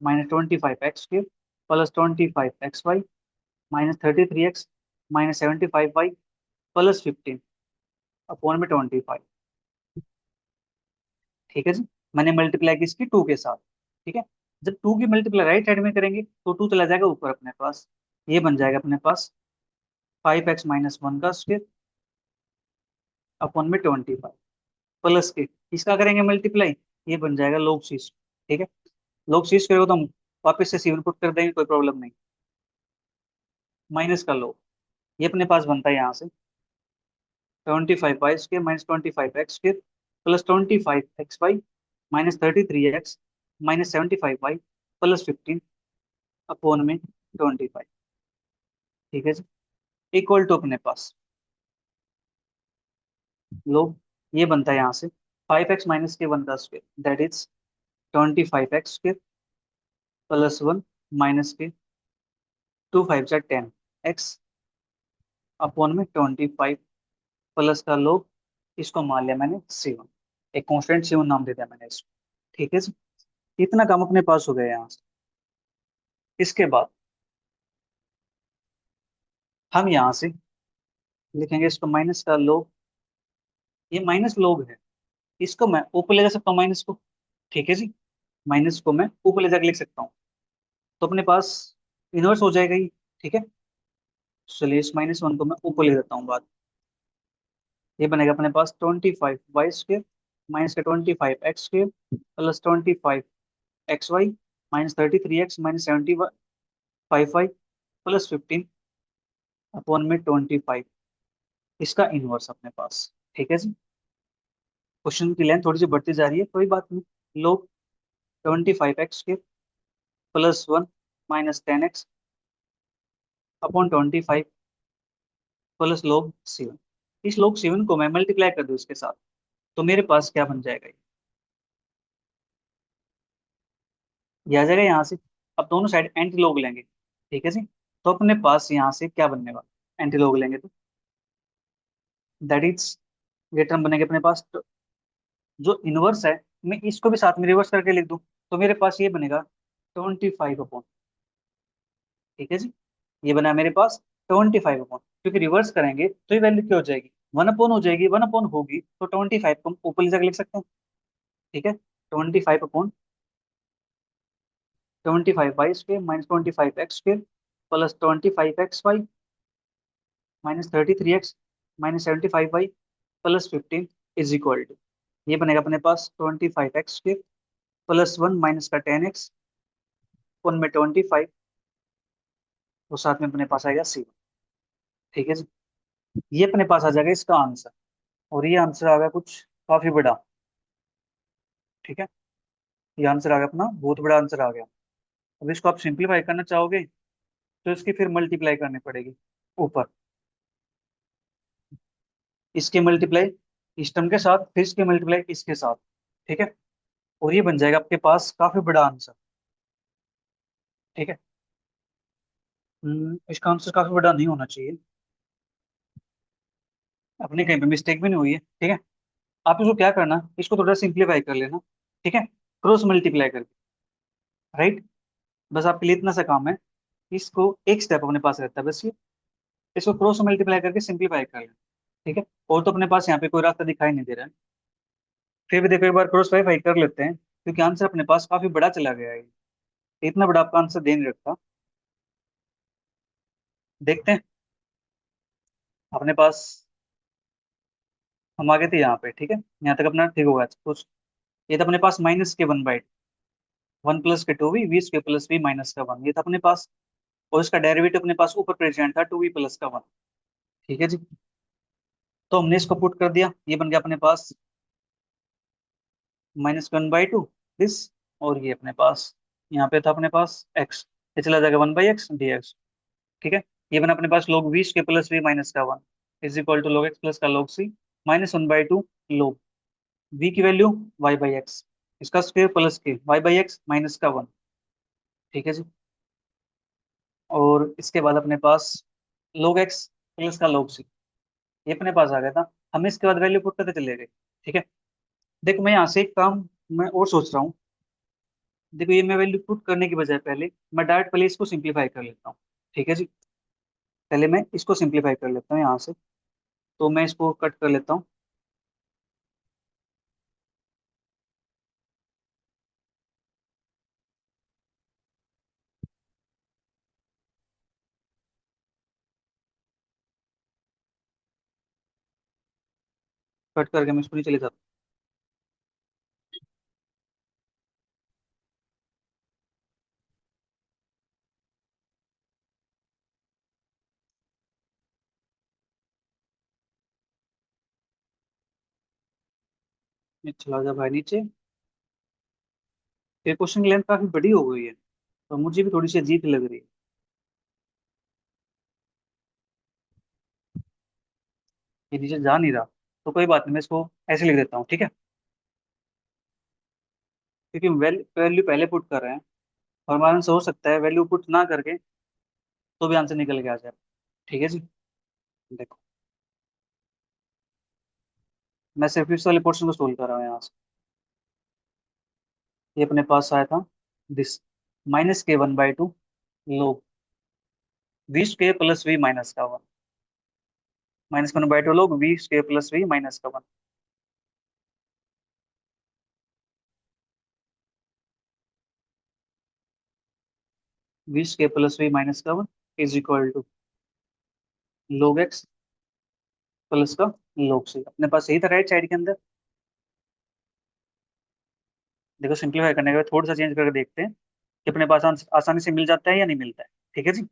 -25 x² plus 25 xy -33 x -75 y plus 15 upon में 25। ठीक है जी, मैंने मल्टीप्लाई की इसकी 2 के साथ। ठीक है, जब 2 की मल्टीप्लाई राइट साइड में करेंगे तो 2 चला जाएगा ऊपर अपने पास। ये बन जाएगा अपने पास 5x - 1 का स्क्वायर अपॉन में 25 प्लस के, इसका करेंगे मल्टीप्लाई, ये बन जाएगा लोग सी। ठीक है, लोग सी स्क्वायर को तो हम वापस से सी पुट कर देंगे, कोई प्रॉब्लम नहीं। माइनस का लोग, ये अपने पास बनता है यहाँ से 25 y² -25 x² plus 25 xy -33 x -75 y plus 15 upon में 25। ठीक है जी, इक्वल टू अपने पास लोग, ये बनता है यहाँ से 5x - 1 का square that is 25 x² plus 1 minus के 2 5 10 x अपॉन में 25 प्लस का लोग, इसको मान लिया मैंने C1, एक कॉन्स्टेंट C1 नाम दे दिया मैंने इसको। ठीक है जी, इतना काम अपने पास हो गया यहाँ से। इसके बाद हम यहाँ से लिखेंगे इसको माइनस का लोग, ये माइनस लोग है, इसको मैं ऊपर ले जा सकता हूँ माइनस को। ठीक है जी, माइनस को मैं ऊपर ले जाकर लिख सकता हूँ, तो अपने पास इनवर्स हो जाएगा ये। ठीक है, चलिए इस -1 को मैं ऊपर ले देता हूँ बात। ये बनेगा अपने पास 25 y² माइनस का 25 x² plus 25 xy -33 x -75 y plus 15 upon में 25, इसका इनवर्स अपने पास। ठीक है जी, क्वेश्चन की लेंथ थोड़ी सी बढ़ती जा रही है, कोई बात नहीं। लोग 25 x² plus 1 -10 x upon 25 plus लोग 7। इस लोग 7 को मैं मल्टीप्लाई कर दूं इसके साथ, तो मेरे पास क्या बन जाएगा, ये आ जाएगा यहाँ से। अब दोनों साइड एंटी लोग लेंगे। ठीक है जी, तो अपने पास यहाँ से क्या बनने वाला, एंटी लोग लेंगे तो दैट इज, ये टर्म बनेगा अपने पास तो, जो इनवर्स है मैं इसको भी साथ में रिवर्स करके लिख दूं, तो मेरे पास ये बनेगा 25 अपॉन। ठीक है जी, ये बना मेरे पास 25 अपॉन, क्योंकि रिवर्स करेंगे तो ये वैल्यू क्या हो जाएगी, 1 अपॉन हो जाएगी। 1 अपॉन होगी तो 25 को हम ऊपर ले जाकर लिख सकते हैं। ठीक है, 25 upon 25 y² -25 x² plus 25 xy -33 x -75 y plus 15 is equal to, ये बनेगा अपने पास 25 x² प्लस 1 माइनस का 10 x वन में 25, तो साथ में अपने पास आएगा C1। ठीक है जी, ये अपने पास आ जाएगा इसका आंसर, और ये आंसर आ गया कुछ काफी बड़ा। ठीक है, ये आंसर आ गया अपना, बहुत बड़ा आंसर आ गया। अब इसको आप सिंप्लीफाई करना चाहोगे तो इसकी फिर मल्टीप्लाई करनी पड़ेगी ऊपर, इसके मल्टीप्लाई इस टर्म के साथ, फिर इसके मल्टीप्लाई इसके साथ। ठीक है, और ये बन जाएगा आपके पास काफी बड़ा आंसर। ठीक है, इसका आंसर काफी बड़ा नहीं होना चाहिए। अपने कहीं पे मिस्टेक भी नहीं हुई है, ठीक है। आप इसको क्या करना, इसको थोड़ा सिंप्लीफाई कर लेना, ठीक है, क्रॉस मल्टीप्लाई करके। राइट। बस आपके लिए इतना सा काम है, इसको एक स्टेप अपने पास रहता है बस ये, इसको क्रॉस मल्टीप्लाई करके सिंप्लीफाई कर लेना, ठीक है। और तो अपने पास यहाँ पे कोई रास्ता दिखाई नहीं दे रहा है। फिर भी देखो, एक बार क्रॉस वेरीफाई कर लेते हैं, क्योंकि आंसर अपने पास काफी बड़ा चला गया है। इतना बड़ा आपका आंसर दे नहीं रखता। देखते हैं। अपने पास, हम आगे थे यहाँ पे, ठीक है, यहाँ तक अपना ठीक होगा कुछ। ये था अपने पास माइनस के 1/2, 1 + के 2v, v² + v माइनस का 1, ये था अपने पास। और इसका डेरिवेटिव अपने पास ऊपर प्रेजेंट था, 2v + का 1। ठीक है जी। तो हमने इसको पुट कर दिया, ये बन गया अपने पास -1/2 दिस। और ये अपने पास, यहाँ पे था अपने पास x, ये चला जाएगा 1/x dx। ठीक है। ये बना अपने पास log v² + v माइनस का 1 is equal to log x plus का log c -1/2 log v की वैल्यू y/x, इसका स्क्वायर प्लस के y/x माइनस का 1। ठीक है जी। और इसके बाद अपने पास log x प्लस का log c, ये अपने पास आ गया था। हम इसके बाद वैल्यू पुट करते चले गए। ठीक है। देखो मैं यहाँ से एक काम मैं और सोच रहा हूँ। देखो ये मैं वैल्यू पुट करने की बजाय पहले मैं डायरेक्ट पहले इसको सिंप्लीफाई कर लेता हूँ। ठीक है जी। पहले मैं इसको सिंप्लीफाई कर लेता हूँ यहाँ से। तो मैं इसको कट कर लेता हूँ। कट करके मैं इसको नहीं चले जाता। ये चला जा भाई नीचे। ये क्वेश्चन की लेंथ काफी बड़ी हो गई है, तो मुझे भी थोड़ी सी अजीब लग रही है। ये नीचे जा नहीं रहा। तो कोई बात नहीं, मैं इसको ऐसे लिख देता हूँ, ठीक है। क्योंकि वैल्यू पहले पुट कर रहे हैं, और हमारे से हो सकता है वैल्यू पुट ना करके तो भी आंसर निकल के आ जाए। ठीक है जी। देखो मैं सिर्फ इस वाले पोर्शन को सोल्व कर रहा हूँ यहाँ से। ये अपने पास आया था दिस -के 1/2 लोग v² + v माइनस का 1, -1/2 लोग v² + v माइनस का 1। v² + v माइनस का 1 is equal to log x plus का log c। अपने पास यही था राइट साइड के अंदर। देखो सिंप्लीफाई करने के बाद थोड़ा सा चेंज करके देखते हैं कि अपने पास आसानी से मिल जाता है या नहीं मिलता है। ठीक है जी।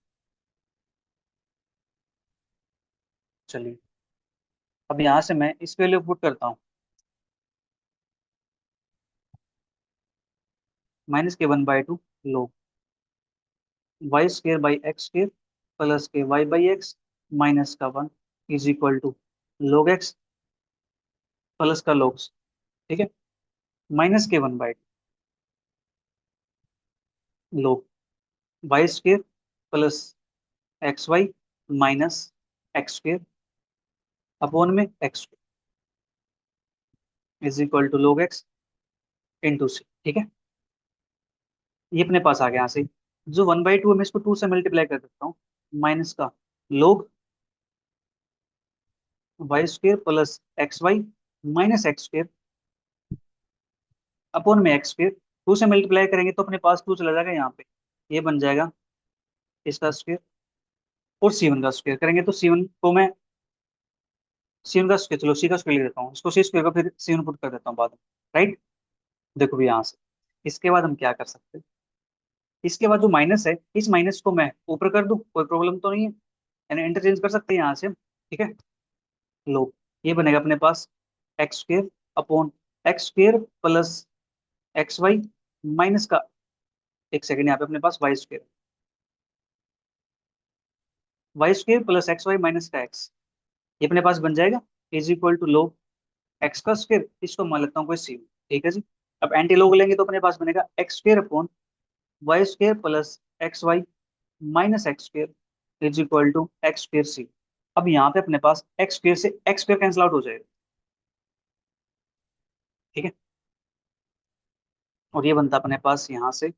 चलिए, अब यहाँ से मैं इस वैल्यू पुट करता हूँ, -के 1/2 log y² / x² प्लस के y/x माइनस का 1 is equal to log x plus का log c। ठीक है। -के 1/2 log y² plus xy minus x² upon में x is equal to log x into C. ठीक है। ये अपने पास आ गया यहाँ से। जो 1/2 है मैं इसको 2 से मल्टीप्लाई कर देता हूँ, माइनस का log y² plus xy minus x² upon में x²। 2 से मल्टीप्लाई करेंगे तो अपने पास 2 चला जाएगा यहाँ पे, ये बन जाएगा इसका स्क्वायर। और c1 का स्क्वायर करेंगे तो c1 को मैं, c1 का स्क्वायर, चलो c का स्क्वायर लिख देता हूँ, इसको c² का फिर c1 पुट कर देता हूँ बाद में। राइट। देखो भी यहाँ से, इसके बाद हम क्या कर सकते हैं, इसके बाद जो माइनस है इस माइनस को मैं ऊपर कर दूं, कोई प्रॉब्लम तो नहीं है, यानी इंटरचेंज कर सकते हैं यहाँ से हम। ठीक है। लो, ये बनेगा अपने पास x² upon x² plus xy minus का, एक सेकंड, यहाँ पे अपने पास y² प्लस xy माइनस का x, ये अपने पास बन जाएगा is equal to log x का स्क्वायर, इसको मान लेता हूँ कोई c। ठीक है जी। अब एंटी लोग लेंगे तो अपने पास बनेगा x² upon y² plus xy minus x²। Is equal to X square C. अब यहाँ पे अपने पास एक्स स्क्र से एक्स स्क्र कैंसिल आउट हो जाएगा। ठीक है, और ये बनता अपने पास यहाँ से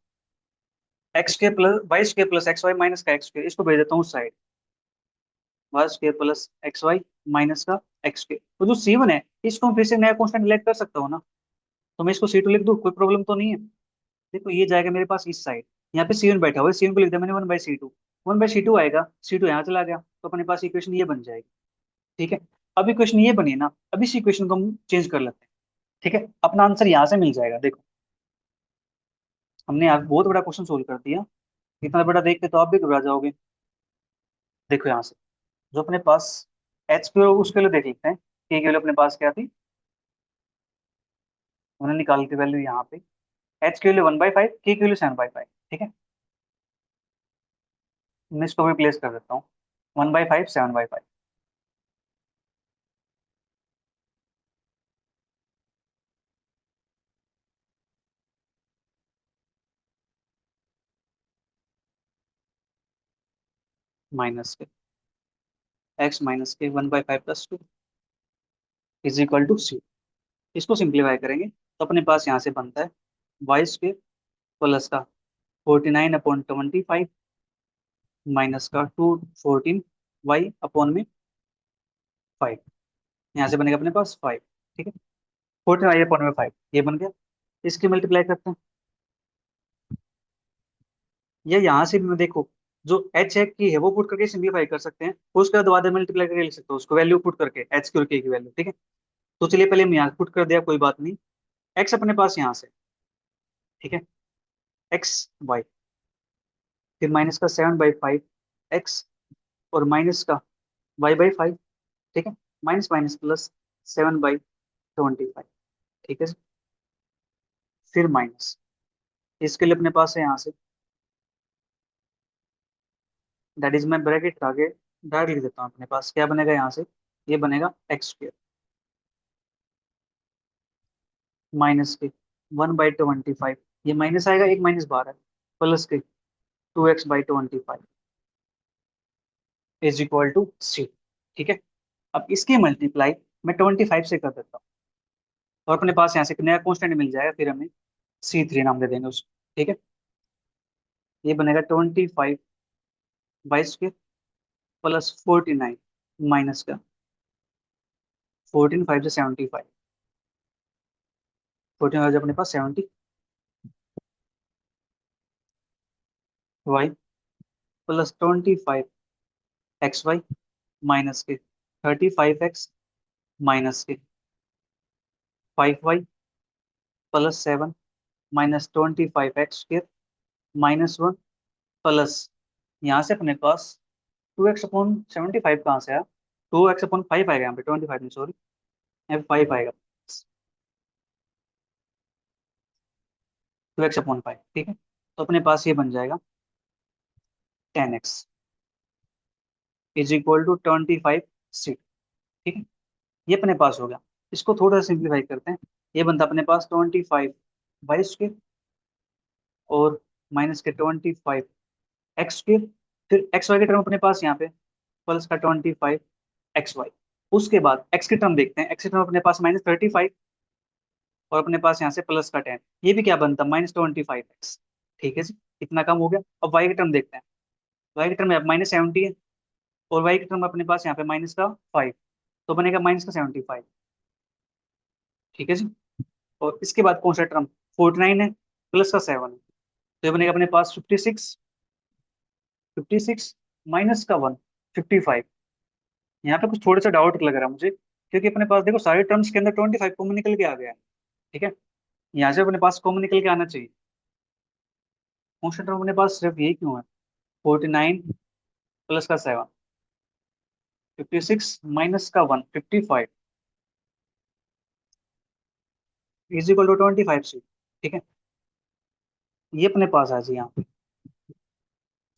X square plus Y square plus X Y minus का एक्स स्क्र, इसको भेज देता हूँ उस side. Y square plus X Y minus का एक्स स्क्र, तो जो सी वन है इसको मैं फिर से नया कॉन्स्टेंट लेट कर सकता हूँ ना। तो मैं इसको सी टू लिख दूँ, कोई प्रॉब्लम तो नहीं है। देखो ये जाएगा मेरे पास इस साइड, यहाँ पे सी वन बैठा हुआ है, सी वन को लिख दिया मैंने one by C two. One by C two आएगा, सी टू यहाँ चला गया, तो अपने पास इक्वेशन ये बन जाएगी। ठीक है, अब इक्वेशन ये बनी ना, अब इस इक्वेशन को हम चेंज कर लेते हैं। ठीक है, अपना आंसर यहाँ से मिल जाएगा। देखो हमने आज बहुत बड़ा क्वेश्चन सोल्व कर दिया, इतना बड़ा देख के तो आप भी घबरा जाओगे। देखो यहाँ से जो अपने पास एच के उसके लिए देख लेते हैं, के वैल्यू अपने पास क्या थी, हमने निकाल के वैल्यू यहाँ पे। एच की वैल्यू 1/5, के की वैल्यू 7/5। ठीक है, मैं इसको भी प्लेस कर देता हूँ, 1/5 7/5 माइनस के एक्स माइनस के 1/5 प्लस 2 इज इक्वल टू सी। इसको सिंप्लीफाई करेंगे तो अपने पास यहाँ से बनता है वाई स्क्र प्लस का 49/25 माइनस का 214 वाई अपॉन में 5। यहाँ से बनेगा अपने पास 5। ठीक है, 14 वाई अपॉन में 5 ये बन गया। इसकी मल्टीप्लाई करते हैं, ये यहाँ से भी मैं देखो जो एच है की है वो पुट करके सिंप्लीफाई कर सकते हैं, उसके बाद मल्टीप्लाई करके लिख सकते हो उसको, वैल्यू पुट करके एच की और के की वैल्यू। ठीक है, तो चलिए पहले हम यहाँ पुट कर दिया, कोई बात नहीं। एक्स अपने पास यहाँ से, ठीक है, एक्स वाई, फिर माइनस का 7/5 एक्स, और माइनस का y/5। ठीक है, माइनस माइनस प्लस 7/25। ठीक है, फिर माइनस, इसके लिए अपने पास है यहाँ से, दैट इज मैं ब्रैकेट आगे डायरेक्ट लिख देता हूँ। अपने पास क्या बनेगा यहाँ से, ये बनेगा एक्स स्क्र माइनस के 1/25, ये माइनस आएगा, एक माइनस बाहर है, प्लस के 2x/25 is equal to C. ठीक है, अब इसकी मल्टीप्लाई मैं 25 से कर देता हूँ, और अपने पास यहाँ से एक नया कॉन्स्टेंट मिल जाएगा, फिर हमें C3 नाम दे देंगे उसको। ठीक है, ये बनेगा 25/2 प्लस 49 माइनस का 14 5 से 75, 14 आ जाए अपने पास 70 वाई प्लस 25 XY माइनस के 35 X माइनस के 5Y plus 7 minus 25 X² minus 1 plus, यहाँ से अपने पास 2x/75 कहाँ से आया, 2x/5 आएगा यहाँ पे, 25 में सॉरी, यहाँ पे 5 आएगा, 2x/5। ठीक है, तो अपने पास ये बन जाएगा 10x is equal to 25 C। ठीक है, ये अपने पास हो गया। इसको थोड़ा सा सिंप्लीफाई करते हैं, ये बनता अपने पास 25/2 और माइनस के 25 X², फिर एक्स वाई के टर्म अपने पास यहाँ पे प्लस का 25 XY। उसके बाद एक्स की टर्म देखते हैं, एक्स की टर्म अपने पास -35, और अपने पास यहाँ से प्लस का 10, ये भी क्या बनता -25x। ठीक है जी, इतना कम हो गया। अब वाई की टर्म देखते हैं, वाई की टर्म -70 है, और वाई की टर्म अपने पास यहाँ पे माइनस का 5, तो बनेगा माइनस का 75। ठीक है जी, और इसके बाद कौन सा टर्म, 49 है, प्लस का 7 है, तो ये बनेगा अपने पास 56 माइनस का 1 55। यहाँ पे कुछ थोड़ा सा डाउट लग रहा है मुझे, क्योंकि अपने पास देखो सारे टर्म्स के अंदर 25 कॉमन निकल के आ गया है। ठीक है, यहाँ से अपने पास कॉमन निकल के आना चाहिए, कॉन्स्टेंट टर्म अपने पास सिर्फ यही क्यों है, 49 प्लस का 7, 56 माइनस का 1 55 इज इक्वल टू 25C। ठीक है, ये अपने पास आ जाए यहाँ पे,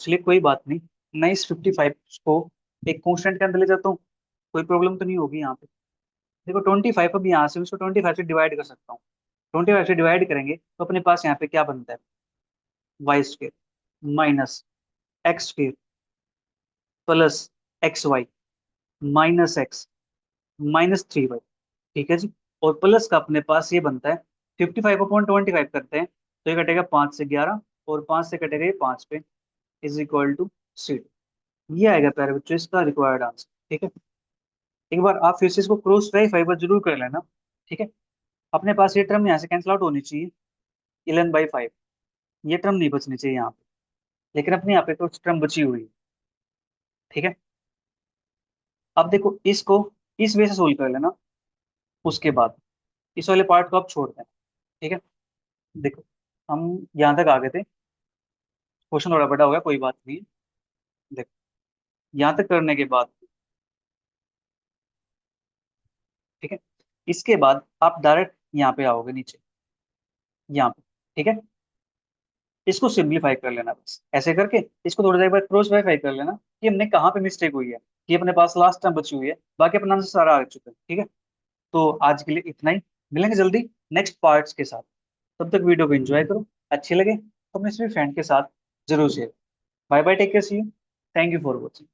इसलिए कोई बात नहीं, मैं इस 55 को एक कॉन्स्टेंट के अंदर ले जाता हूँ, कोई प्रॉब्लम तो नहीं होगी यहाँ पे। देखो 25, अब यहाँ से उसको 25 से डिवाइड कर सकता हूँ, 25 से डिवाइड करेंगे तो अपने पास यहाँ पे क्या बनता है, Y square minus X square plus X Y minus X -3y। ठीक है जी। और प्लस का अपने पास ये बनता है 55/25 करते हैं तो ये कटेगा 5 से 11, और 5 से कटेगा ये 5 पे, इज इक्वल टू सी। ये आएगा प्यारे बच्चों इसका रिक्वायर्ड आंसर। ठीक है, एक बार आप फिर से इसको क्रॉस वेरीफाई पर जरूर कर लेना। ठीक है, अपने पास ये टर्म यहाँ से कैंसिल आउट होनी चाहिए, 11/5, ये टर्म नहीं बचनी चाहिए यहाँ पे, लेकिन अपने यहाँ पे तो टर्म बची हुई है। ठीक है, अब देखो इसको इस वे से सोल्व कर लेना, उसके बाद इस वाले पार्ट को आप छोड़ देना। ठीक है, देखो हम यहाँ तक आ गए थे, क्वेश्चन थोड़ा बड़ा हो गया, कोई बात नहीं। देखो यहाँ तक करने के बाद, ठीक है, इसके बाद आप डायरेक्ट यहाँ पे आओगे नीचे, यहाँ पे। ठीक है, इसको सिंप्लीफाई कर लेना, बस ऐसे करके इसको थोड़ा सा एक बार क्रॉस वेरीफाई कर लेना कि हमने कहाँ पे मिस्टेक हुई है, कि अपने पास लास्ट टाइम बची हुई है, बाकी अपना आंसर सारा आ चुका है। ठीक है, तो आज के लिए इतना ही, मिलेंगे जल्दी नेक्स्ट पार्ट्स के साथ। तब तक वीडियो को एंजॉय करो, अच्छे लगे तो अपने सभी फ्रेंड के साथ जरूर share. Bye bye, take care, see you, thank you for watching.